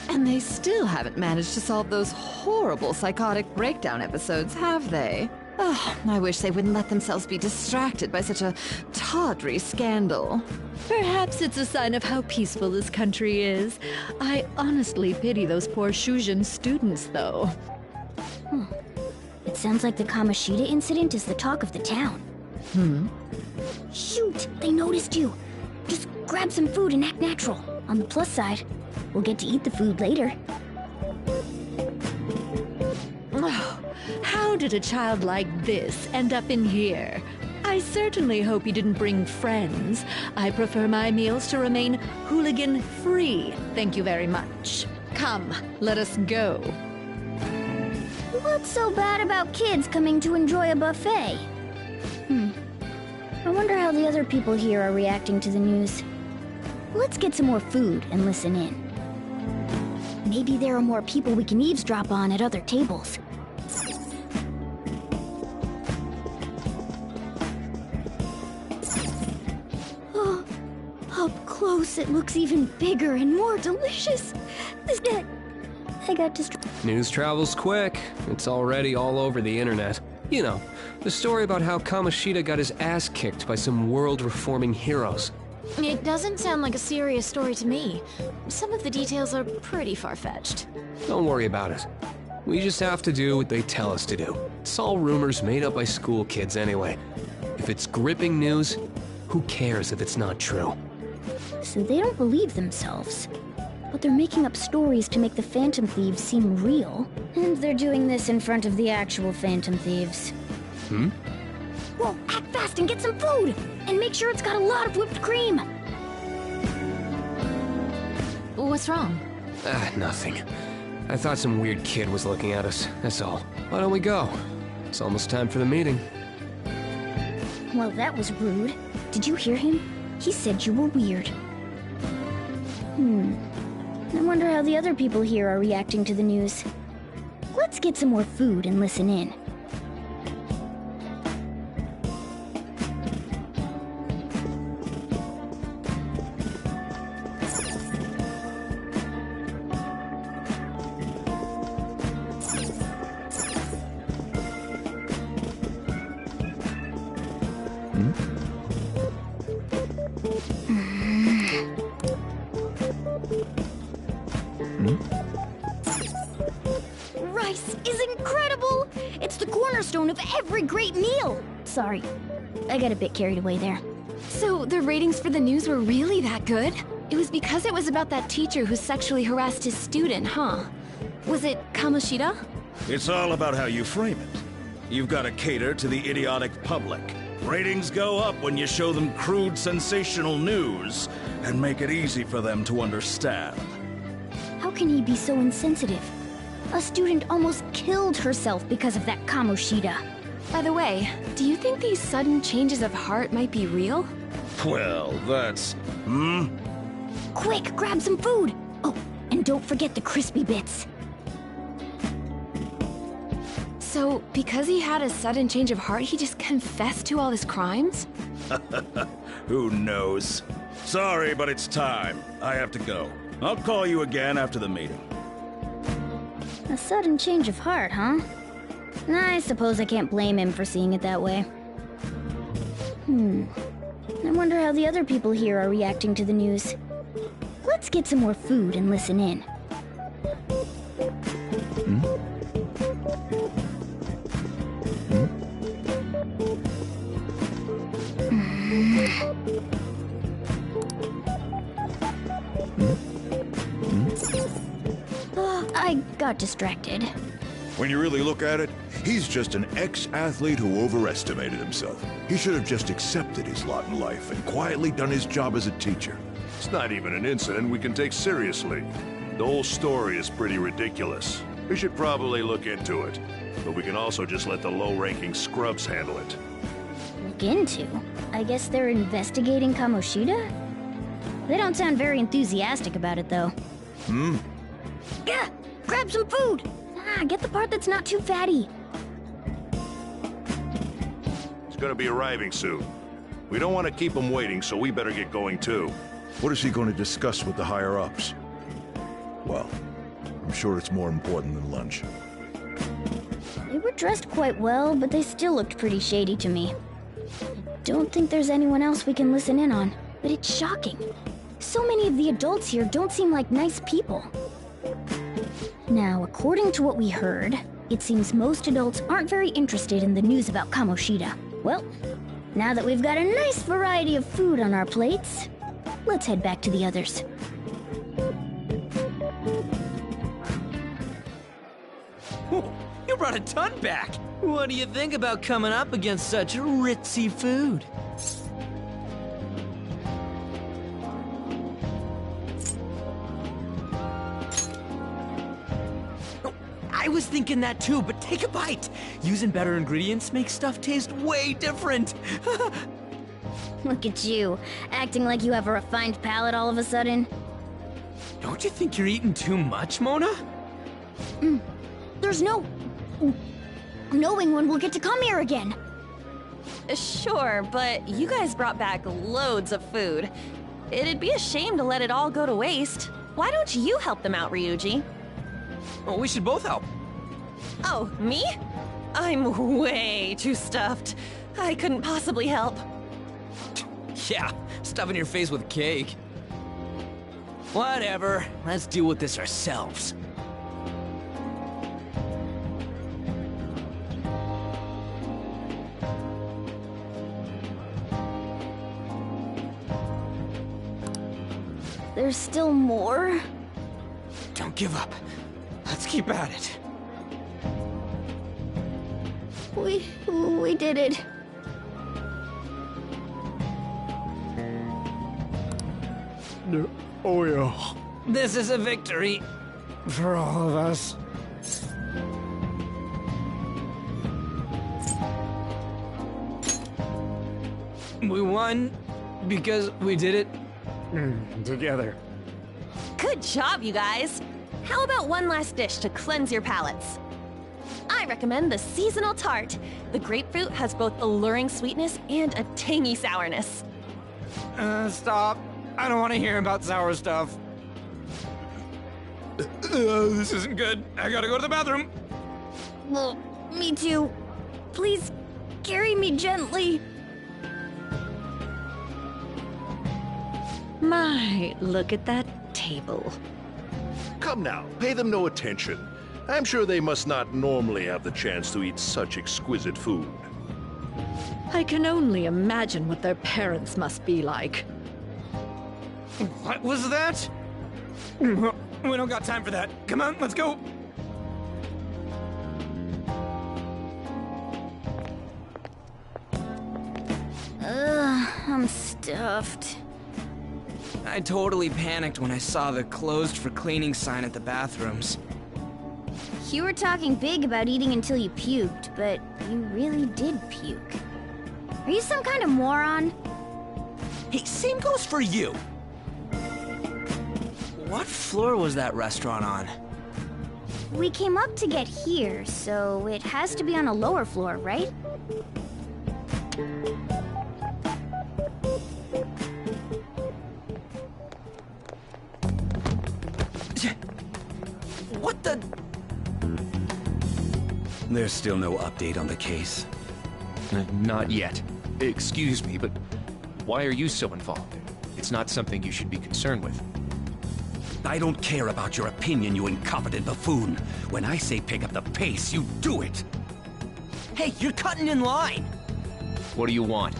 And they still haven't managed to solve those horrible psychotic breakdown episodes, have they? Oh, I wish they wouldn't let themselves be distracted by such a tawdry scandal. Perhaps it's a sign of how peaceful this country is. I honestly pity those poor Shujin students, though. It sounds like the Kamoshida incident is the talk of the town. Shoot, they noticed you. Just grab some food and act natural. On the plus side, we'll get to eat the food later. Oh, how did a child like this end up in here? I certainly hope he didn't bring friends. I prefer my meals to remain hooligan-free. Thank you very much. Come, let us go. What's so bad about kids coming to enjoy a buffet? I wonder how the other people here are reacting to the news. Let's get some more food and listen in. Maybe there are more people we can eavesdrop on at other tables. Oh, up close it looks even bigger and more delicious. I got distracted. News travels quick. It's already all over the internet. You know, the story about how Kamoshida got his ass kicked by some world-reforming heroes. It doesn't sound like a serious story to me. Some of the details are pretty far-fetched. Don't worry about it. We just have to do what they tell us to do. It's all rumors made up by school kids anyway. If it's gripping news, who cares if it's not true? So they don't believe themselves. But they're making up stories to make the Phantom Thieves seem real. And they're doing this in front of the actual Phantom Thieves. Well, act fast and get some food! And make sure it's got a lot of whipped cream! What's wrong? Nothing. I thought some weird kid was looking at us, that's all. Why don't we go? It's almost time for the meeting. Well, that was rude. Did you hear him? He said you were weird. I wonder how the other people here are reacting to the news. Let's get some more food and listen in. Rice is incredible! It's the cornerstone of every great meal! Sorry, I got a bit carried away there. So the ratings for the news were really that good? It was because it was about that teacher who sexually harassed his student, huh? Was it Kamoshida? It's all about how you frame it. You've got to cater to the idiotic public. Ratings go up when you show them crude, sensational news and make it easy for them to understand. How can he be so insensitive? A student almost killed herself because of that Kamoshida. By the way, do you think these sudden changes of heart might be real? Well, that's... Quick, grab some food! Oh, and don't forget the crispy bits. So, because he had a sudden change of heart, he just confessed to all his crimes? Who knows? Sorry, but it's time. I have to go. I'll call you again after the meeting. A sudden change of heart, huh? I suppose I can't blame him for seeing it that way. I wonder how the other people here are reacting to the news. Let's get some more food and listen in. I got distracted. When you really look at it, he's just an ex-athlete who overestimated himself. He should have just accepted his lot in life and quietly done his job as a teacher. It's not even an incident we can take seriously. The whole story is pretty ridiculous. We should probably look into it. But we can also just let the low-ranking scrubs handle it. Look into? I guess they're investigating Kamoshida? They don't sound very enthusiastic about it, though. Yeah, grab some food! Get the part that's not too fatty. He's gonna be arriving soon. We don't want to keep him waiting, so we better get going too. What is he going to discuss with the higher-ups? Well, I'm sure it's more important than lunch. They were dressed quite well, but they still looked pretty shady to me. I don't think there's anyone else we can listen in on, but it's shocking. So many of the adults here don't seem like nice people. Now, according to what we heard, it seems most adults aren't very interested in the news about Kamoshida. Well, now that we've got a nice variety of food on our plates, let's head back to the others. You brought a ton back! What do you think about coming up against such ritzy food? I was thinking that too, but take a bite! Using better ingredients makes stuff taste way different! Look at you, acting like you have a refined palate all of a sudden. Don't you think you're eating too much, Mona? There's no... knowing when we'll get to come here again. Sure, but you guys brought back loads of food. It'd be a shame to let it all go to waste. Why don't you help them out, Ryuji? Well, we should both help. Oh, me? I'm way too stuffed. I couldn't possibly help. Yeah, stuffing your face with cake. Whatever, let's deal with this ourselves. There's still more? Don't give up. Let's keep at it. We did it. Oh yeah. This is a victory. For all of us. We won because we did it Together. Good job, you guys. How about one last dish to cleanse your palates? I recommend the seasonal tart. The grapefruit has both alluring sweetness and a tangy sourness. Stop. I don't want to hear about sour stuff. This isn't good. I gotta go to the bathroom. Well, me too. Please, carry me gently. My, look at that table. Come now, pay them no attention. I'm sure they must not normally have the chance to eat such exquisite food. I can only imagine what their parents must be like. What was that? We don't got time for that. Come on, let's go. I'm stuffed. I totally panicked when I saw the closed for cleaning sign at the bathrooms. You were talking big about eating until you puked, but you really did puke. Are you some kind of moron? Hey, same goes for you. What floor was that restaurant on? We came up to get here, so it has to be on a lower floor, right? What the... There's still no update on the case. Not yet. Excuse me, but why are you so involved? It's not something you should be concerned with. I don't care about your opinion, you incompetent buffoon. When I say pick up the pace, you do it. Hey, you're cutting in line. What do you want?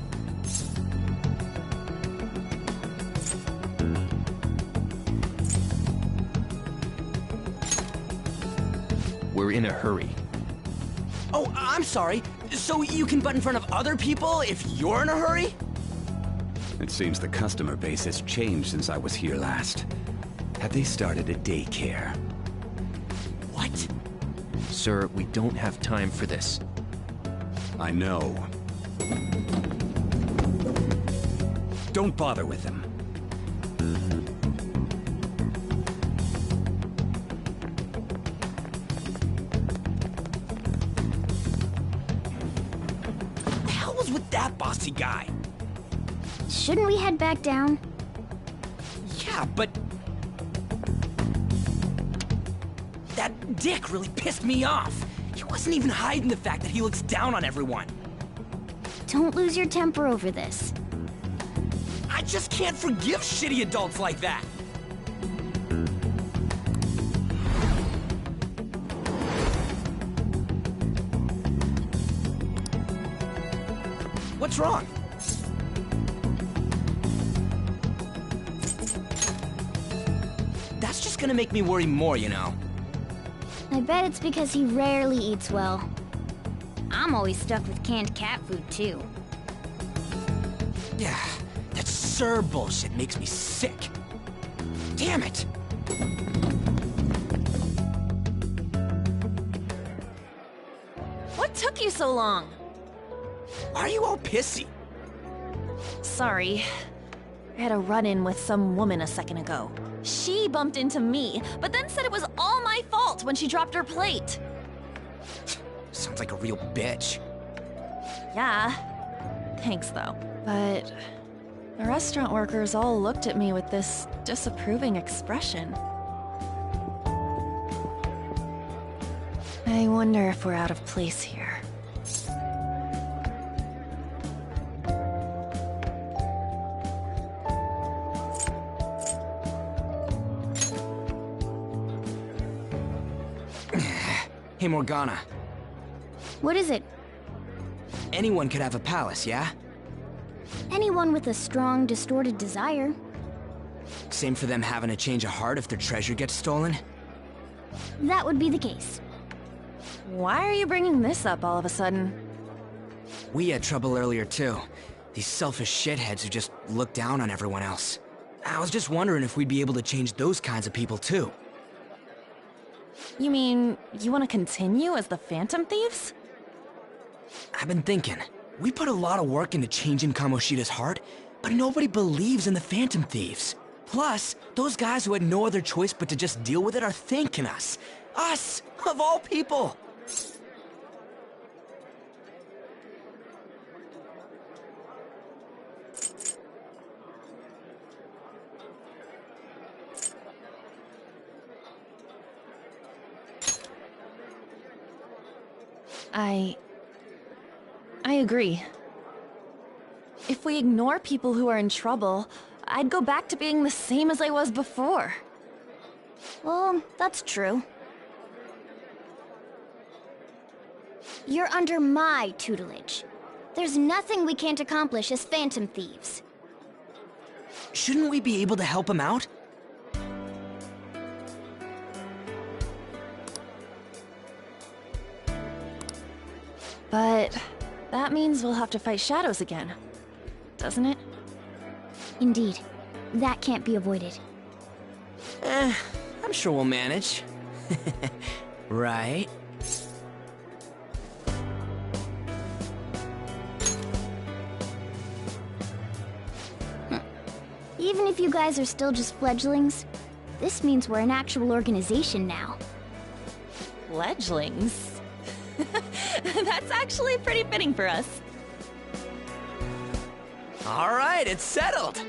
We're in a hurry. Oh, I'm sorry. So you can butt in front of other people if you're in a hurry? It seems the customer base has changed since I was here last. Have they started a daycare? What? Sir, we don't have time for this. I know. Don't bother with them. What the hell was with that bossy guy? Shouldn't we head back down? Yeah, but... that dick really pissed me off. He wasn't even hiding the fact that he looks down on everyone. Don't lose your temper over this. I just can't forgive shitty adults like that. What's wrong? That's just gonna make me worry more, you know. I bet it's because he rarely eats well. I'm always stuck with canned cat food, too. Yeah, that Sir bullshit makes me sick. Damn it! What took you so long? Why are you all pissy? Sorry. I had a run-in with some woman a second ago. She bumped into me, but then said it was all my fault when she dropped her plate. Sounds like a real bitch. Yeah. Thanks, though. But the restaurant workers all looked at me with this disapproving expression. I wonder if we're out of place here. Hey, Morgana. What is it? Anyone could have a palace, yeah? Anyone with a strong, distorted desire. Same for them having a change of heart if their treasure gets stolen? That would be the case. Why are you bringing this up all of a sudden? We had trouble earlier, too. These selfish shitheads who just look down on everyone else. I was just wondering if we'd be able to change those kinds of people, too. You mean, you want to continue as the Phantom Thieves? I've been thinking. We put a lot of work into changing Kamoshida's heart, but nobody believes in the Phantom Thieves. Plus, those guys who had no other choice but to just deal with it are thanking us. Us, of all people! I agree. If we ignore people who are in trouble, I'd go back to being the same as I was before. Well, that's true. You're under my tutelage. There's nothing we can't accomplish as Phantom Thieves. Shouldn't we be able to help him out? But that means we'll have to fight shadows again, doesn't it? Indeed. That can't be avoided. I'm sure we'll manage. Right. Even if you guys are still just fledglings, this means we're an actual organization now. Fledglings? That's actually pretty fitting for us. All right, it's settled.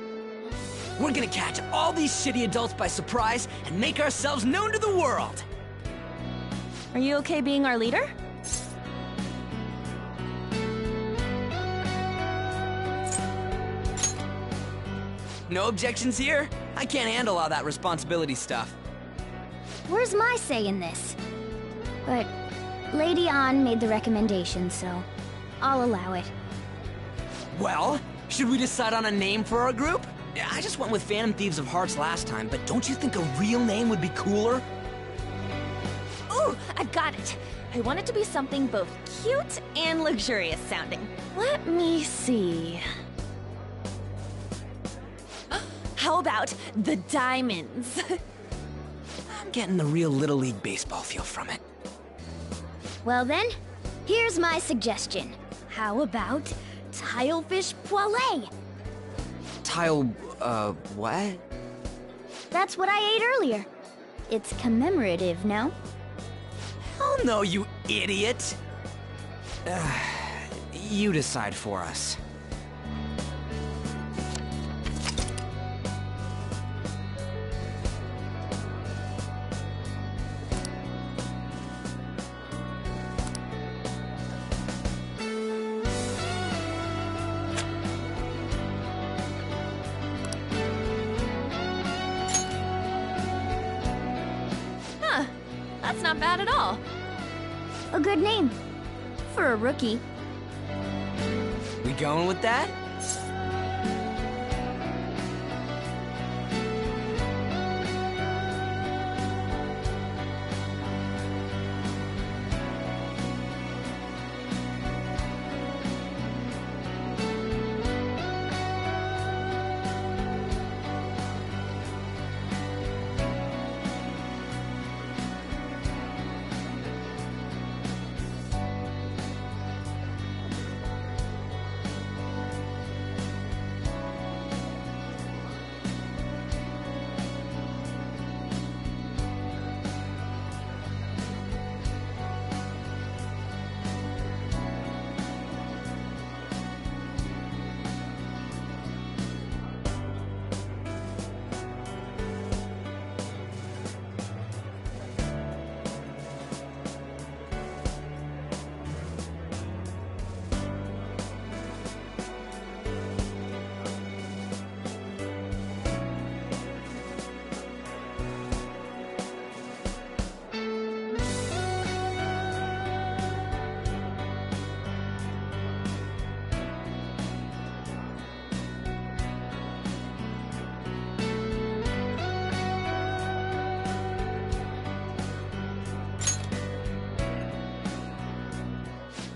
We're gonna catch all these shitty adults by surprise and make ourselves known to the world. Are you okay being our leader? No objections here? I can't handle all that responsibility stuff. Where's my say in this? But Lady An made the recommendation, so I'll allow it. Well, should we decide on a name for our group? I just went with Phantom Thieves of Hearts last time, but don't you think a real name would be cooler? Ooh, I've got it. I want it to be something both cute and luxurious sounding. Let me see. How about the Diamonds? I'm getting the real Little League Baseball feel from it. Well then, here's my suggestion. How about Tilefish Poêlée? What? That's what I ate earlier. It's commemorative, no? Oh no, you idiot! You decide for us. That's not bad at all. A good name. For a rookie. We going with that?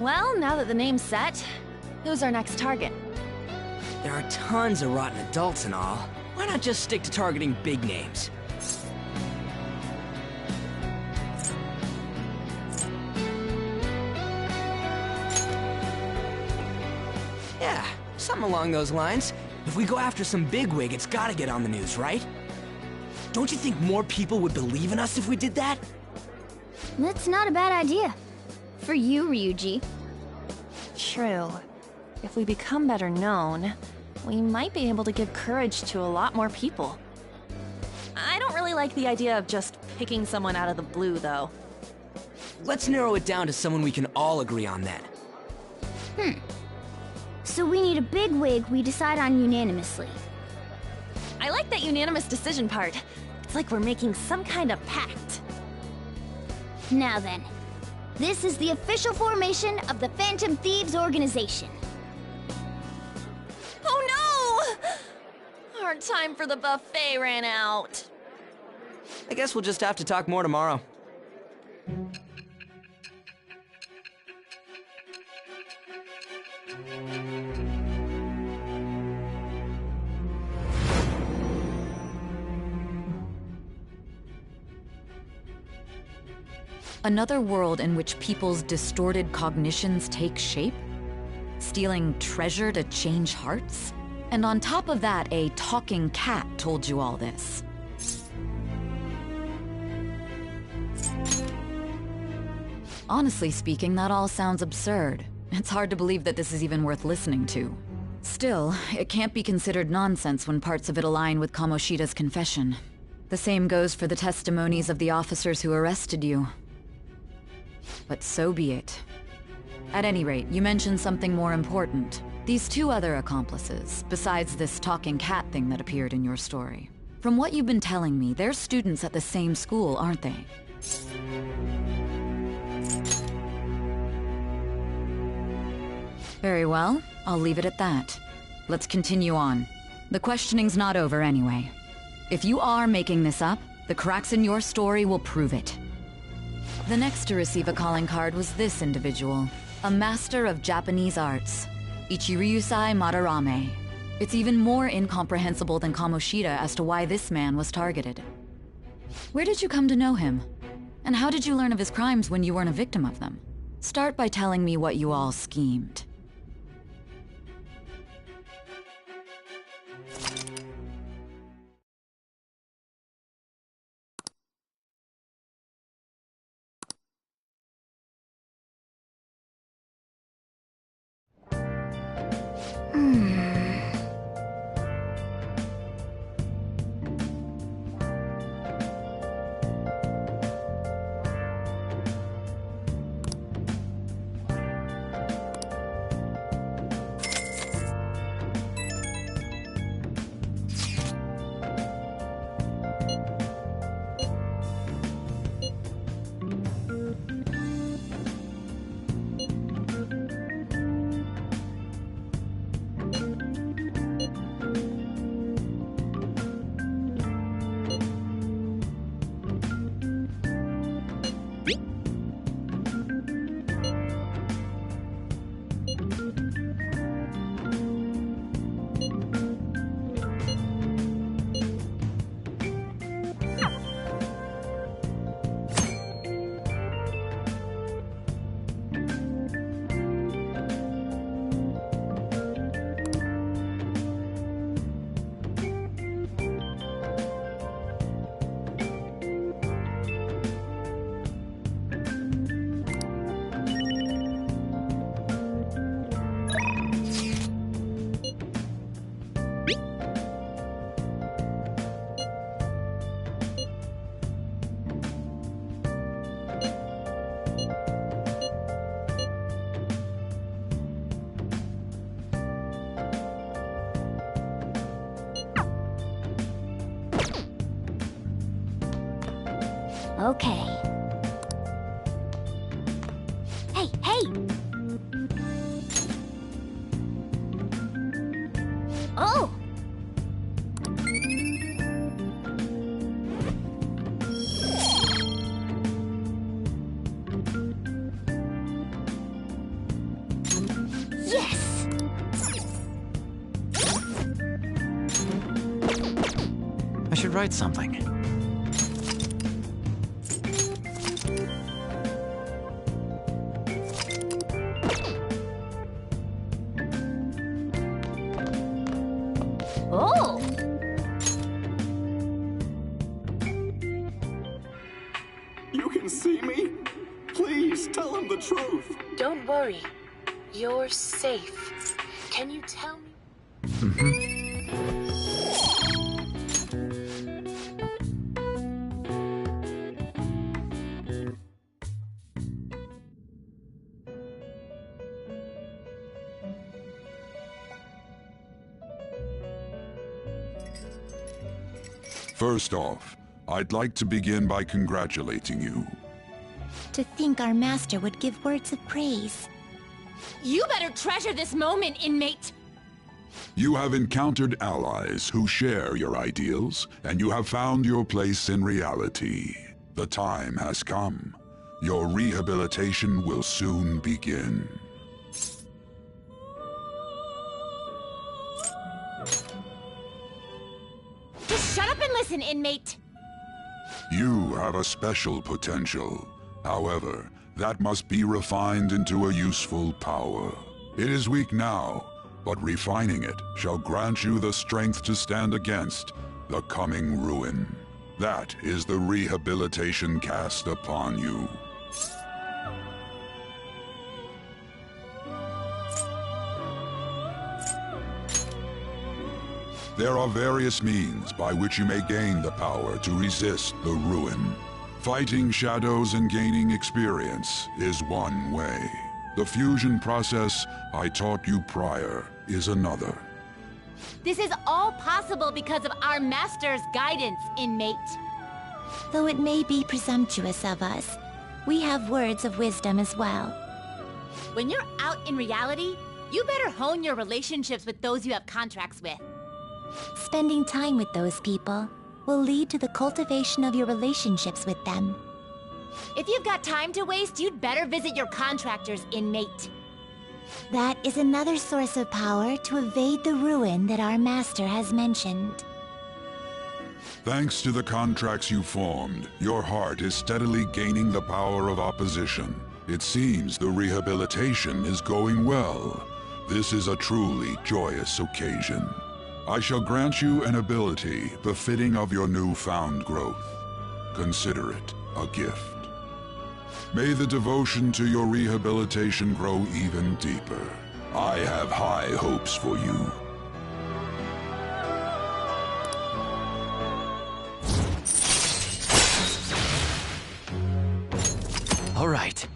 Well, now that the name's set, who's our next target? There are tons of rotten adults and all. Why not just stick to targeting big names? Yeah, something along those lines. If we go after some bigwig, it's gotta get on the news, right? Don't you think more people would believe in us if we did that? That's not a bad idea. For you, Ryuji. True. If we become better known, we might be able to give courage to a lot more people. I don't really like the idea of just picking someone out of the blue, though. Let's narrow it down to someone we can all agree on then. So we need a bigwig we decide on unanimously. I like that unanimous decision part. It's like we're making some kind of pact. Now then. This is the official formation of the Phantom Thieves organization. Oh no! Our time for the buffet ran out. I guess we'll just have to talk more tomorrow. Another world in which people's distorted cognitions take shape? Stealing treasure to change hearts? And on top of that, a talking cat told you all this. Honestly speaking, that all sounds absurd. It's hard to believe that this is even worth listening to. Still, it can't be considered nonsense when parts of it align with Kamoshida's confession. The same goes for the testimonies of the officers who arrested you. But so be it. At any rate, you mentioned something more important. These two other accomplices, besides this talking cat thing that appeared in your story. From what you've been telling me, they're students at the same school, aren't they? Very well, I'll leave it at that. Let's continue on. The questioning's not over anyway. If you are making this up, the cracks in your story will prove it. The next to receive a calling card was this individual, a master of Japanese arts, Ichiryusai Madarame. It's even more incomprehensible than Kamoshida as to why this man was targeted. Where did you come to know him? And how did you learn of his crimes when you weren't a victim of them? Start by telling me what you all schemed. Okay. Hey, hey! Oh! Yes! I should write something. Oh! You can see me? Please, tell him the truth. Don't worry. You're safe. Can you tell me? First off, I'd like to begin by congratulating you. To think our master would give words of praise. You better treasure this moment, inmate! You have encountered allies who share your ideals, and you have found your place in reality. The time has come. Your rehabilitation will soon begin. Just shut up and listen, inmate! You have a special potential. However, that must be refined into a useful power. It is weak now, but refining it shall grant you the strength to stand against the coming ruin. That is the rehabilitation cast upon you. There are various means by which you may gain the power to resist the ruin. Fighting shadows and gaining experience is one way. The fusion process I taught you prior is another. This is all possible because of our master's guidance, inmate. Though it may be presumptuous of us, we have words of wisdom as well. When you're out in reality, you better hone your relationships with those you have contracts with. Spending time with those people will lead to the cultivation of your relationships with them. If you've got time to waste, you'd better visit your contractors, inmate. That is another source of power to evade the ruin that our master has mentioned. Thanks to the contracts you formed, your heart is steadily gaining the power of opposition. It seems the rehabilitation is going well. This is a truly joyous occasion. I shall grant you an ability befitting of your newfound growth. Consider it a gift. May the devotion to your rehabilitation grow even deeper. I have high hopes for you. All right.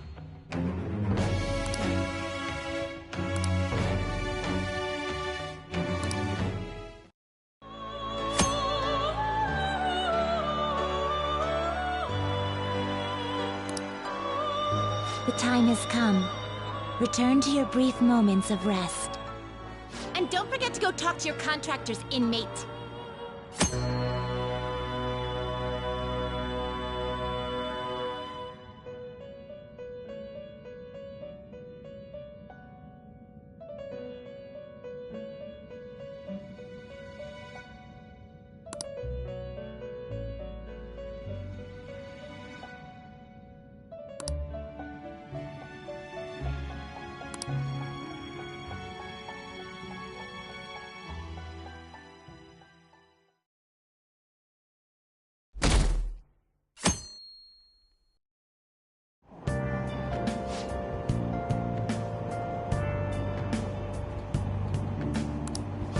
The time has come. Return to your brief moments of rest. And don't forget to go talk to your contractors, inmate.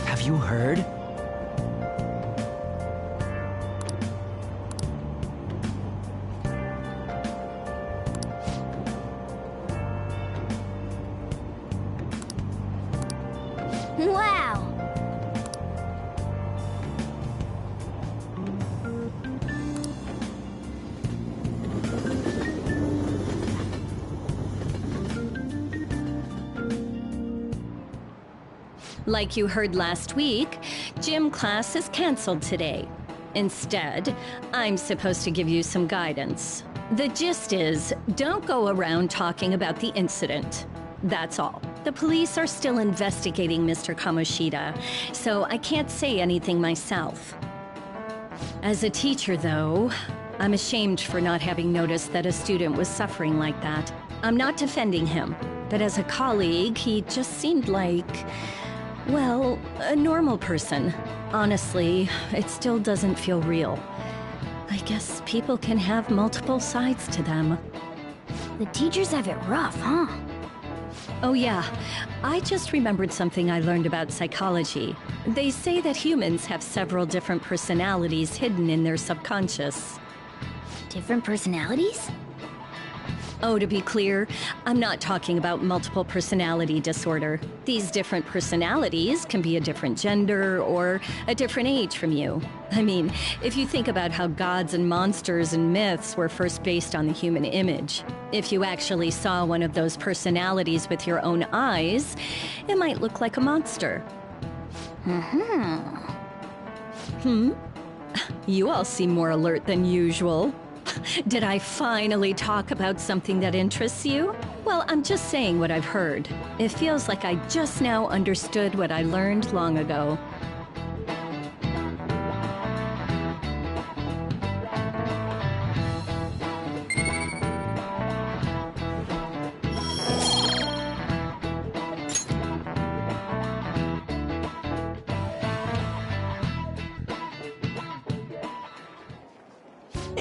Have you heard? Wow! Like you heard last week, gym class is canceled today. Instead, I'm supposed to give you some guidance. The gist is, don't go around talking about the incident. That's all. The police are still investigating Mr. Kamoshida, so I can't say anything myself. As a teacher, though, I'm ashamed for not having noticed that a student was suffering like that. I'm not defending him, but as a colleague, he just seemed like, well, a normal person. Honestly, it still doesn't feel real. I guess people can have multiple sides to them. The teachers have it rough, huh? Oh yeah, I just remembered something I learned about psychology. They say that humans have several different personalities hidden in their subconscious. Different personalities? Oh, to be clear, I'm not talking about multiple personality disorder. These different personalities can be a different gender or a different age from you. I mean, if you think about how gods and monsters and myths were first based on the human image, if you actually saw one of those personalities with your own eyes, it might look like a monster. You all seem more alert than usual. Did I finally talk about something that interests you? Well, I'm just saying what I've heard. It feels like I just now understood what I learned long ago.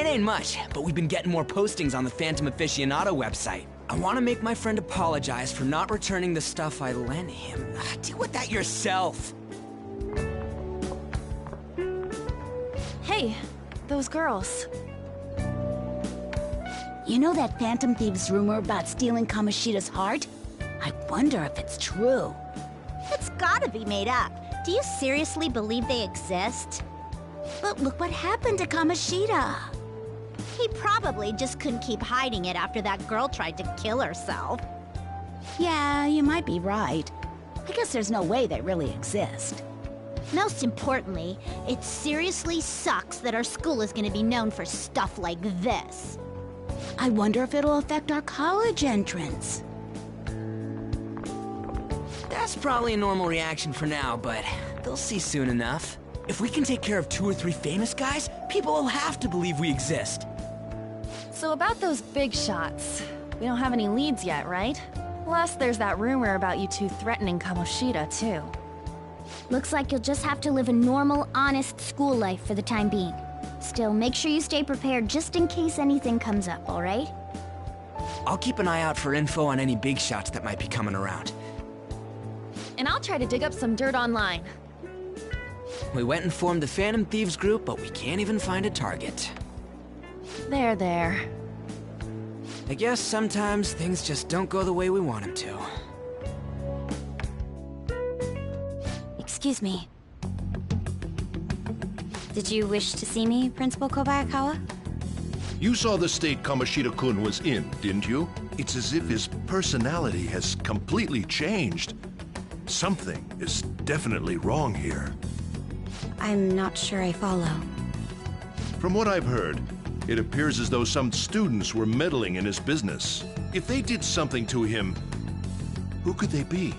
ain't much, but we've been getting more postings on the Phantom Aficionado website. I want to make my friend apologize for not returning the stuff I lent him. Deal with that yourself. Hey, those girls. You know that Phantom Thieves rumor about stealing Kamoshida's heart? I wonder if it's true. It's gotta be made up. Do you seriously believe they exist? But look what happened to Kamoshida. He probably just couldn't keep hiding it after that girl tried to kill herself. Yeah, you might be right. I guess there's no way they really exist. Most importantly, it seriously sucks that our school is gonna be known for stuff like this. I wonder if it'll affect our college entrance. That's probably a normal reaction for now, but they'll see soon enough. If we can take care of 2 or 3 famous guys, people will have to believe we exist. So about those big shots, we don't have any leads yet, right? Plus, there's that rumor about you two threatening Kamoshida, too. Looks like you'll just have to live a normal, honest school life for the time being. Still, make sure you stay prepared just in case anything comes up, alright? I'll keep an eye out for info on any big shots that might be coming around. And I'll try to dig up some dirt online. We went and formed the Phantom Thieves group, but we can't even find a target. There. I guess sometimes things just don't go the way we want them to. Excuse me. Did you wish to see me, Principal Kobayakawa? You saw the state Kamoshida-kun was in, didn't you? It's as if his personality has completely changed. Something is definitely wrong here. I'm not sure I follow. From what I've heard, it appears as though some students were meddling in his business. If they did something to him, who could they be?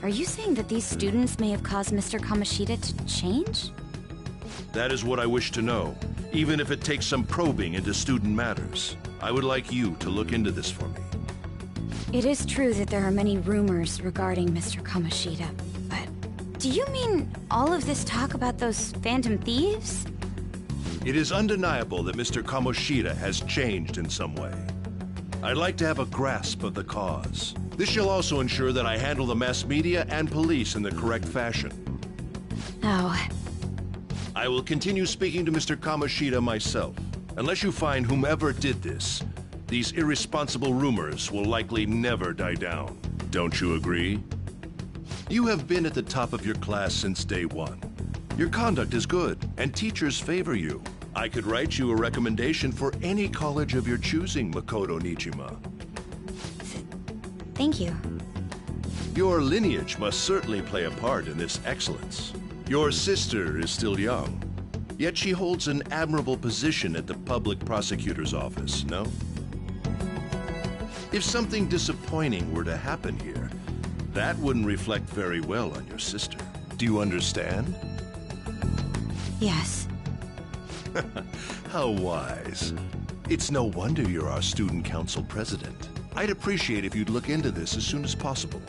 Are you saying that these students may have caused Mr. Kamoshida to change? That is what I wish to know, even if it takes some probing into student matters. I would like you to look into this for me. It is true that there are many rumors regarding Mr. Kamoshida, but do you mean all of this talk about those Phantom Thieves? It is undeniable that Mr. Kamoshida has changed in some way. I'd like to have a grasp of the cause. This shall also ensure that I handle the mass media and police in the correct fashion. Oh. I will continue speaking to Mr. Kamoshida myself. Unless you find whomever did this, these irresponsible rumors will likely never die down. Don't you agree? You have been at the top of your class since day one. Your conduct is good, and teachers favor you. I could write you a recommendation for any college of your choosing, Makoto Nijima. Thank you. Your lineage must certainly play a part in this excellence. Your sister is still young, yet she holds an admirable position at the public prosecutor's office, no? If something disappointing were to happen here, that wouldn't reflect very well on your sister. Do you understand? Yes. How wise. It's no wonder you're our student council president. I'd appreciate if you'd look into this as soon as possible.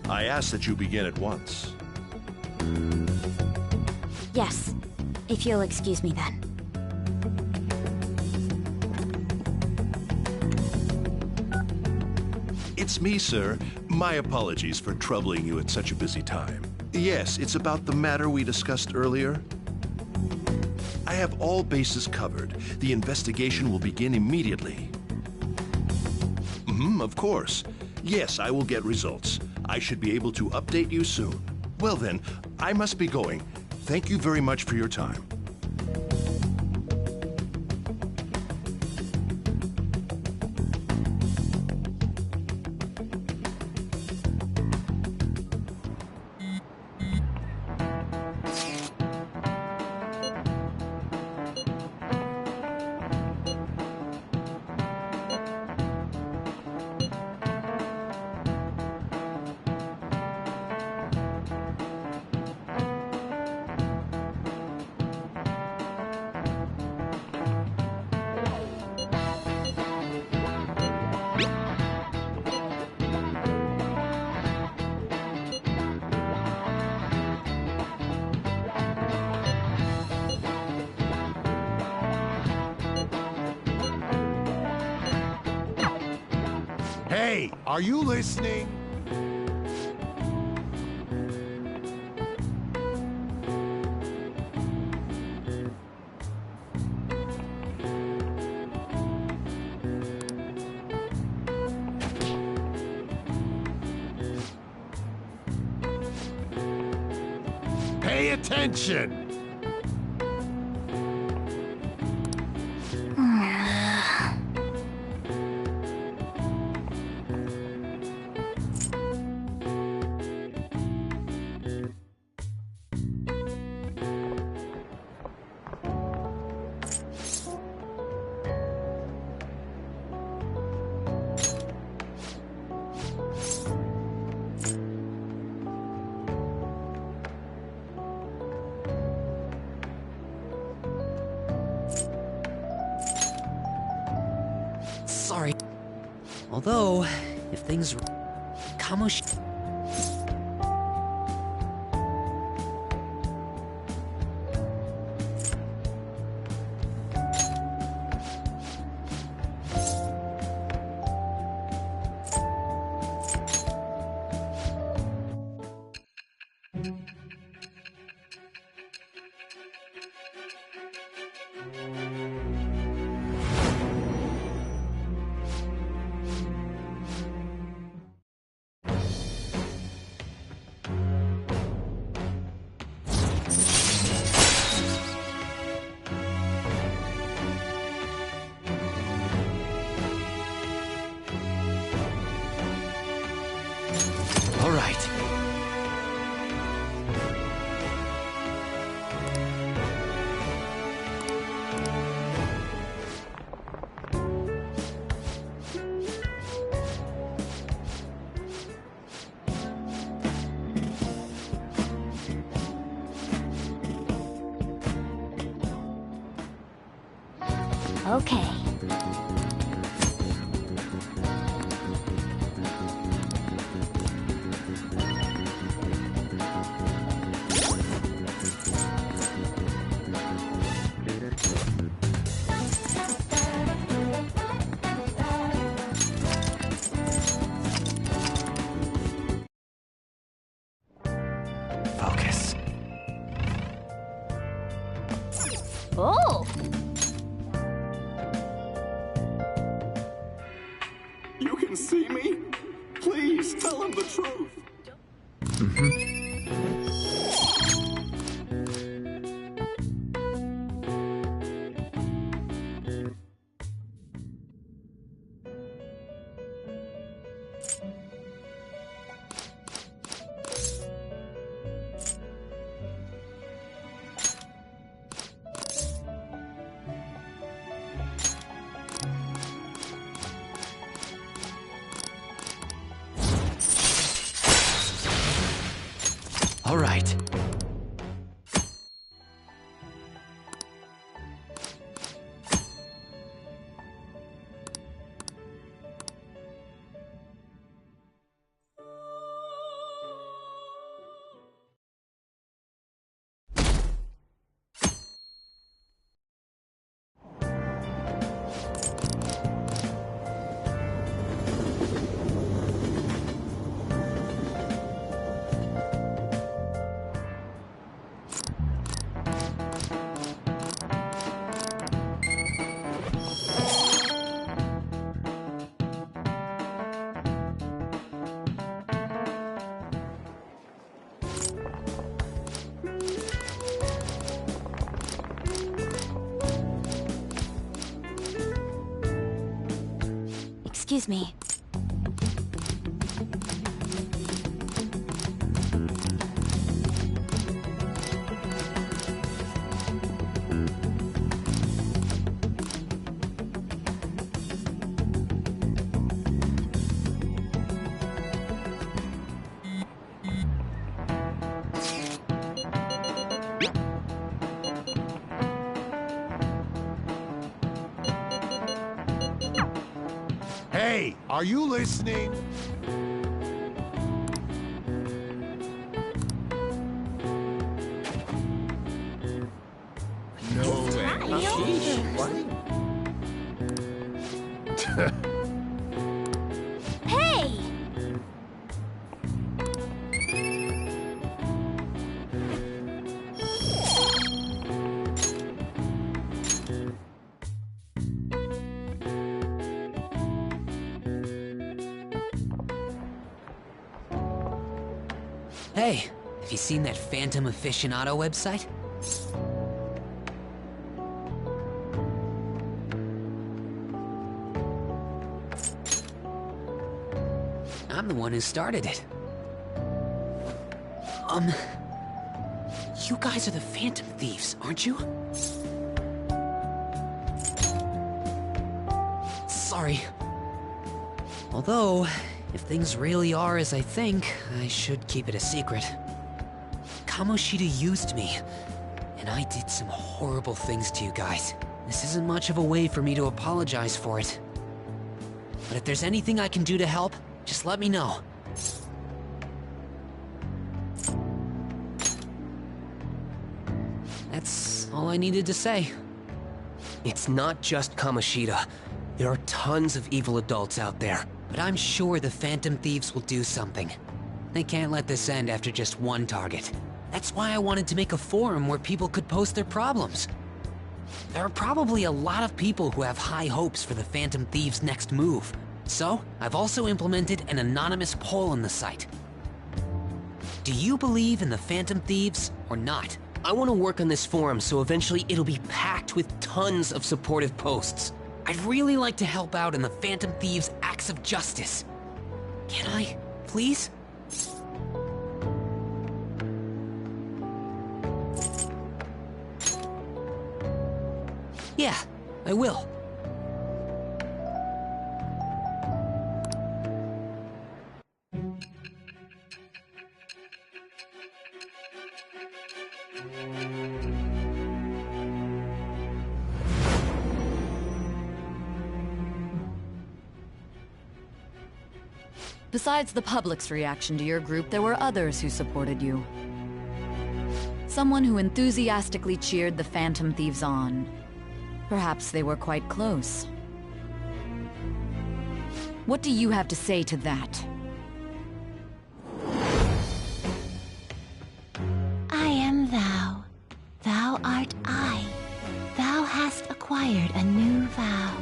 I ask that you begin at once. Yes. If you'll excuse me then. It's me, sir. My apologies for troubling you at such a busy time. Yes, it's about the matter we discussed earlier. I have all bases covered. The investigation will begin immediately. Of course. Yes, I will get results. I should be able to update you soon. Well then, I must be going. Thank you very much for your time. Hey, are you listening? Pay attention! Sorry. Although, if things... Kamoshida... All right. Okay. Focus. Oh! You can see me? Please tell him the truth. All right. Excuse me. Hey, are you listening? No way. Hey! Hey, have you seen that Phantom Aficionado website? I'm the one who started it. You guys are the Phantom Thieves, aren't you? Sorry. Although, if things really are as I think, I should keep it a secret. Kamoshida used me, and I did some horrible things to you guys. This isn't much of a way for me to apologize for it. But if there's anything I can do to help, just let me know. That's all I needed to say. It's not just Kamoshida. There are tons of evil adults out there. But I'm sure the Phantom Thieves will do something. They can't let this end after just one target. That's why I wanted to make a forum where people could post their problems. There are probably a lot of people who have high hopes for the Phantom Thieves' next move. So, I've also implemented an anonymous poll on the site. Do you believe in the Phantom Thieves or not? I want to work on this forum so eventually it'll be packed with tons of supportive posts. I'd really like to help out in the Phantom Thieves' acts of justice. Can I, please? Yeah, I will. Besides the public's reaction to your group, there were others who supported you. Someone who enthusiastically cheered the Phantom Thieves on. Perhaps they were quite close. What do you have to say to that? I am thou. Thou art I. Thou hast acquired a new vow.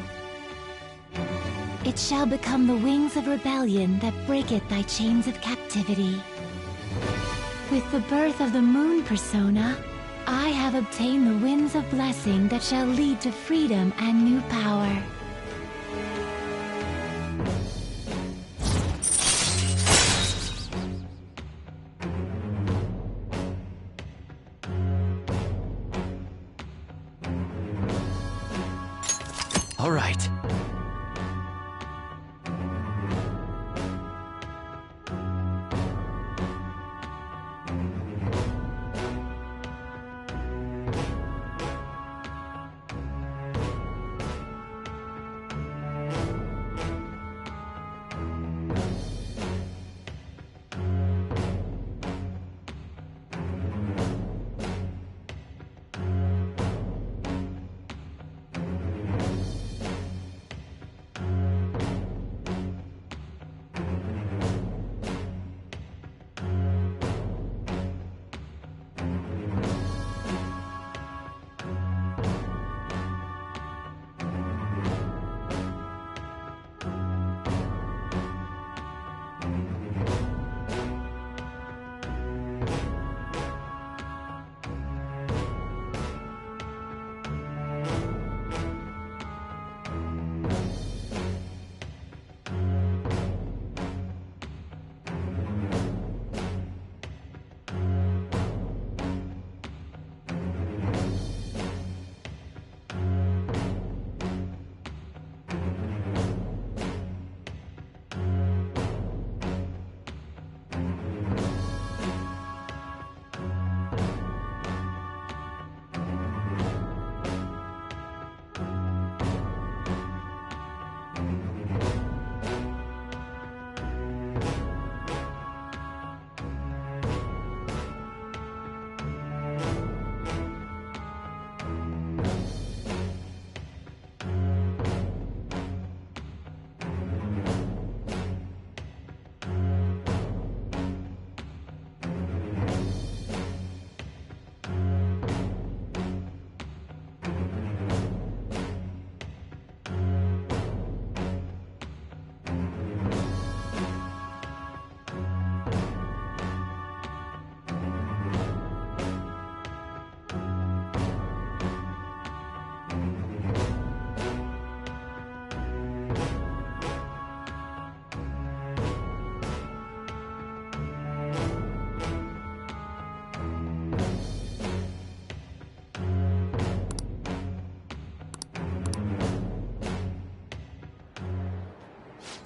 It shall become the wings of rebellion that breaketh thy chains of captivity. With the birth of the moon persona, I have obtained the winds of blessing that shall lead to freedom and new power. All right.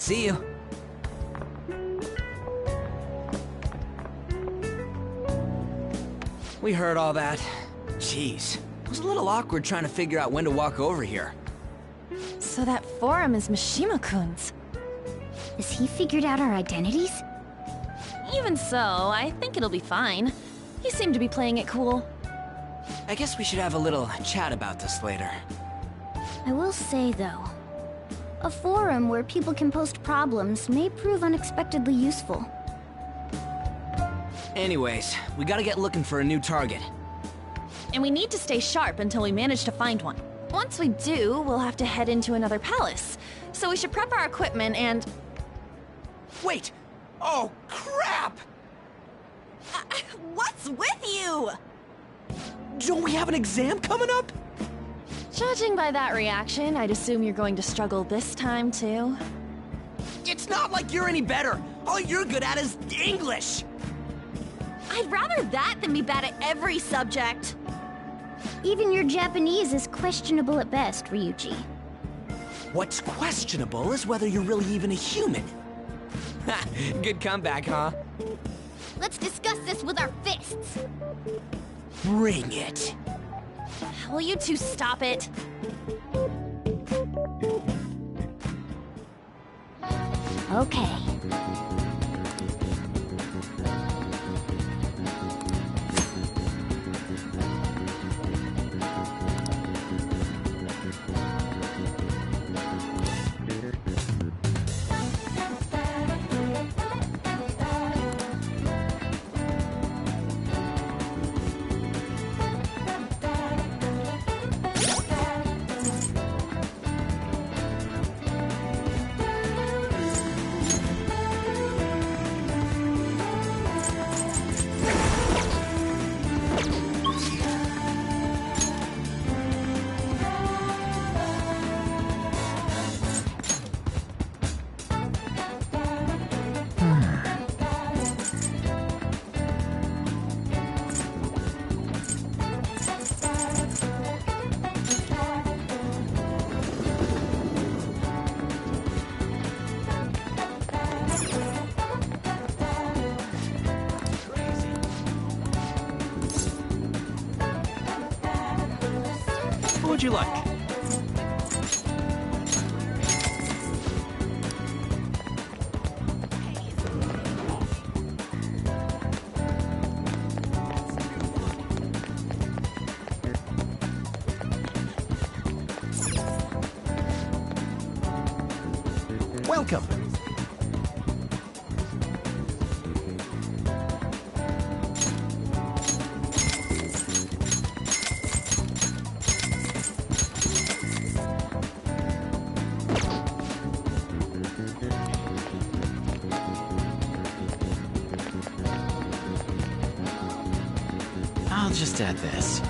See you. We heard all that. Jeez. It was a little awkward trying to figure out when to walk over here. So that forum is Mishima-kun's. Has he figured out our identities? Even so, I think it'll be fine. He seemed to be playing it cool. I guess we should have a little chat about this later. I will say, though, a forum where people can post problems may prove unexpectedly useful. Anyways, we gotta get looking for a new target. And we need to stay sharp until we manage to find one. Once we do, we'll have to head into another palace. So we should prep our equipment and... Wait! Oh, crap! What's with you? Don't we have an exam coming up? Judging by that reaction, I'd assume you're going to struggle this time, too. It's not like you're any better! All you're good at is English! I'd rather that than be bad at every subject. Even your Japanese is questionable at best, Ryuji. What's questionable is whether you're really even a human. Ha! Good comeback, huh? Let's discuss this with our fists. Bring it. Will you two stop it? Okay. What would you like? Welcome. I'll just add this.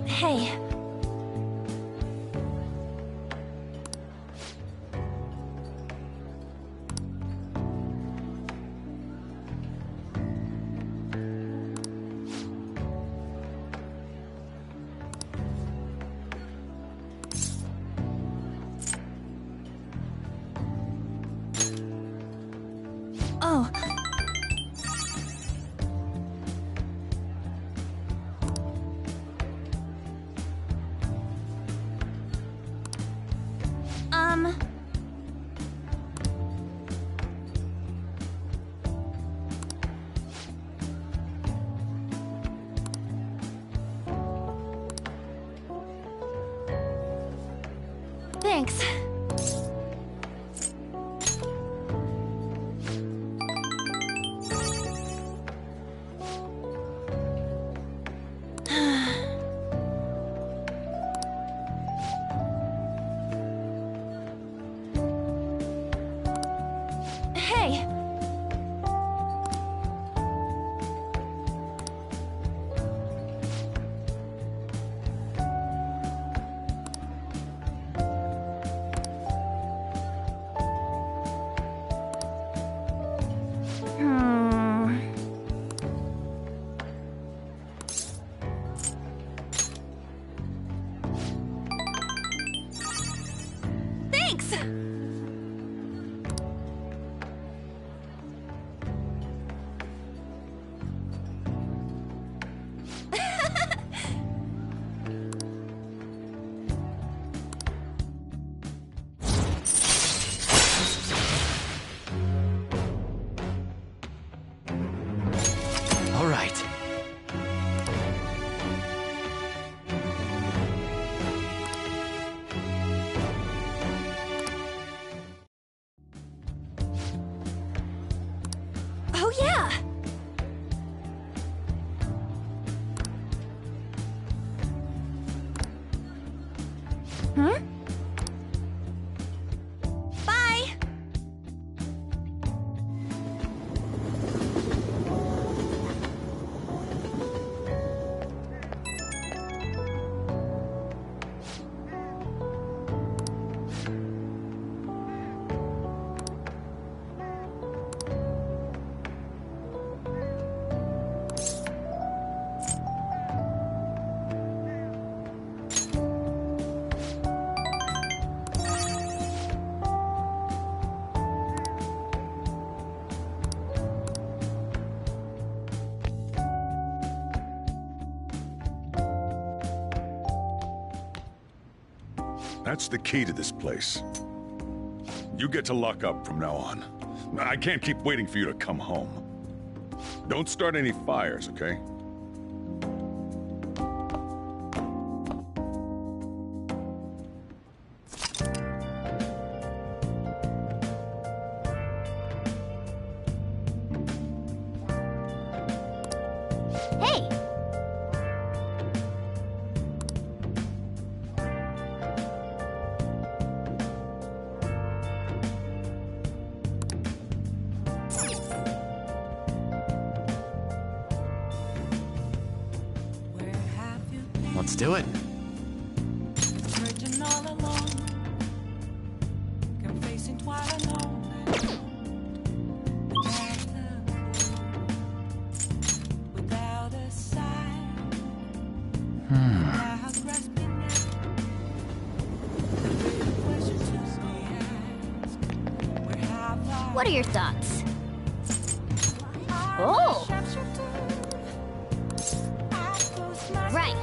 Hey. Oh. Thanks. Hey. Thanks! All right. Oh, yeah! Hmm? Bye! That's the key to this place. You get to lock up from now on. I can't keep waiting for you to come home. Don't start any fires, okay? Hey! Let's do it. What are your thoughts? Oh! Right.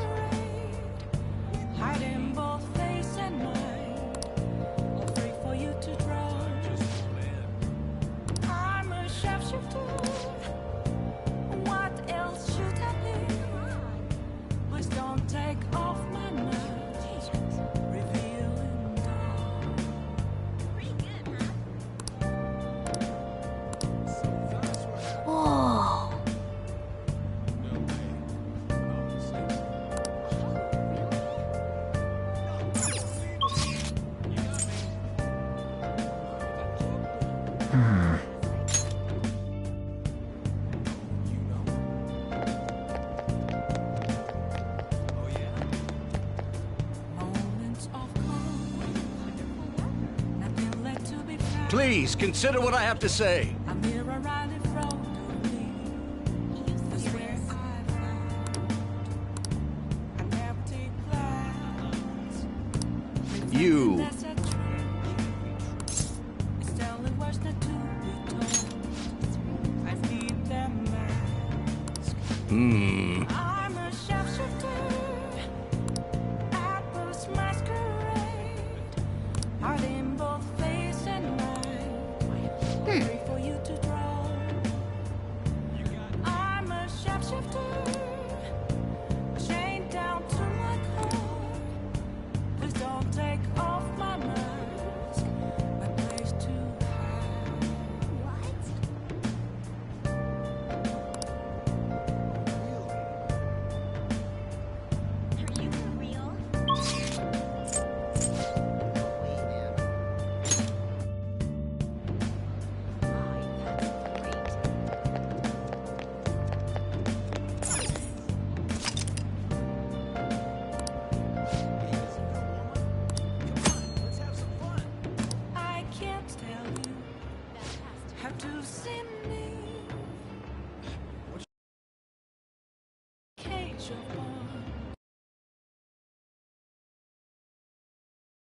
Whoa. Please, consider what I have to say. You. I'm a shapeshifter at this masquerade. Heart in both face and mind. Free for you to draw. I'm a shapeshifter, chained down to my core. Please don't take off my mask. My place to hide. I can't tell you how to see me.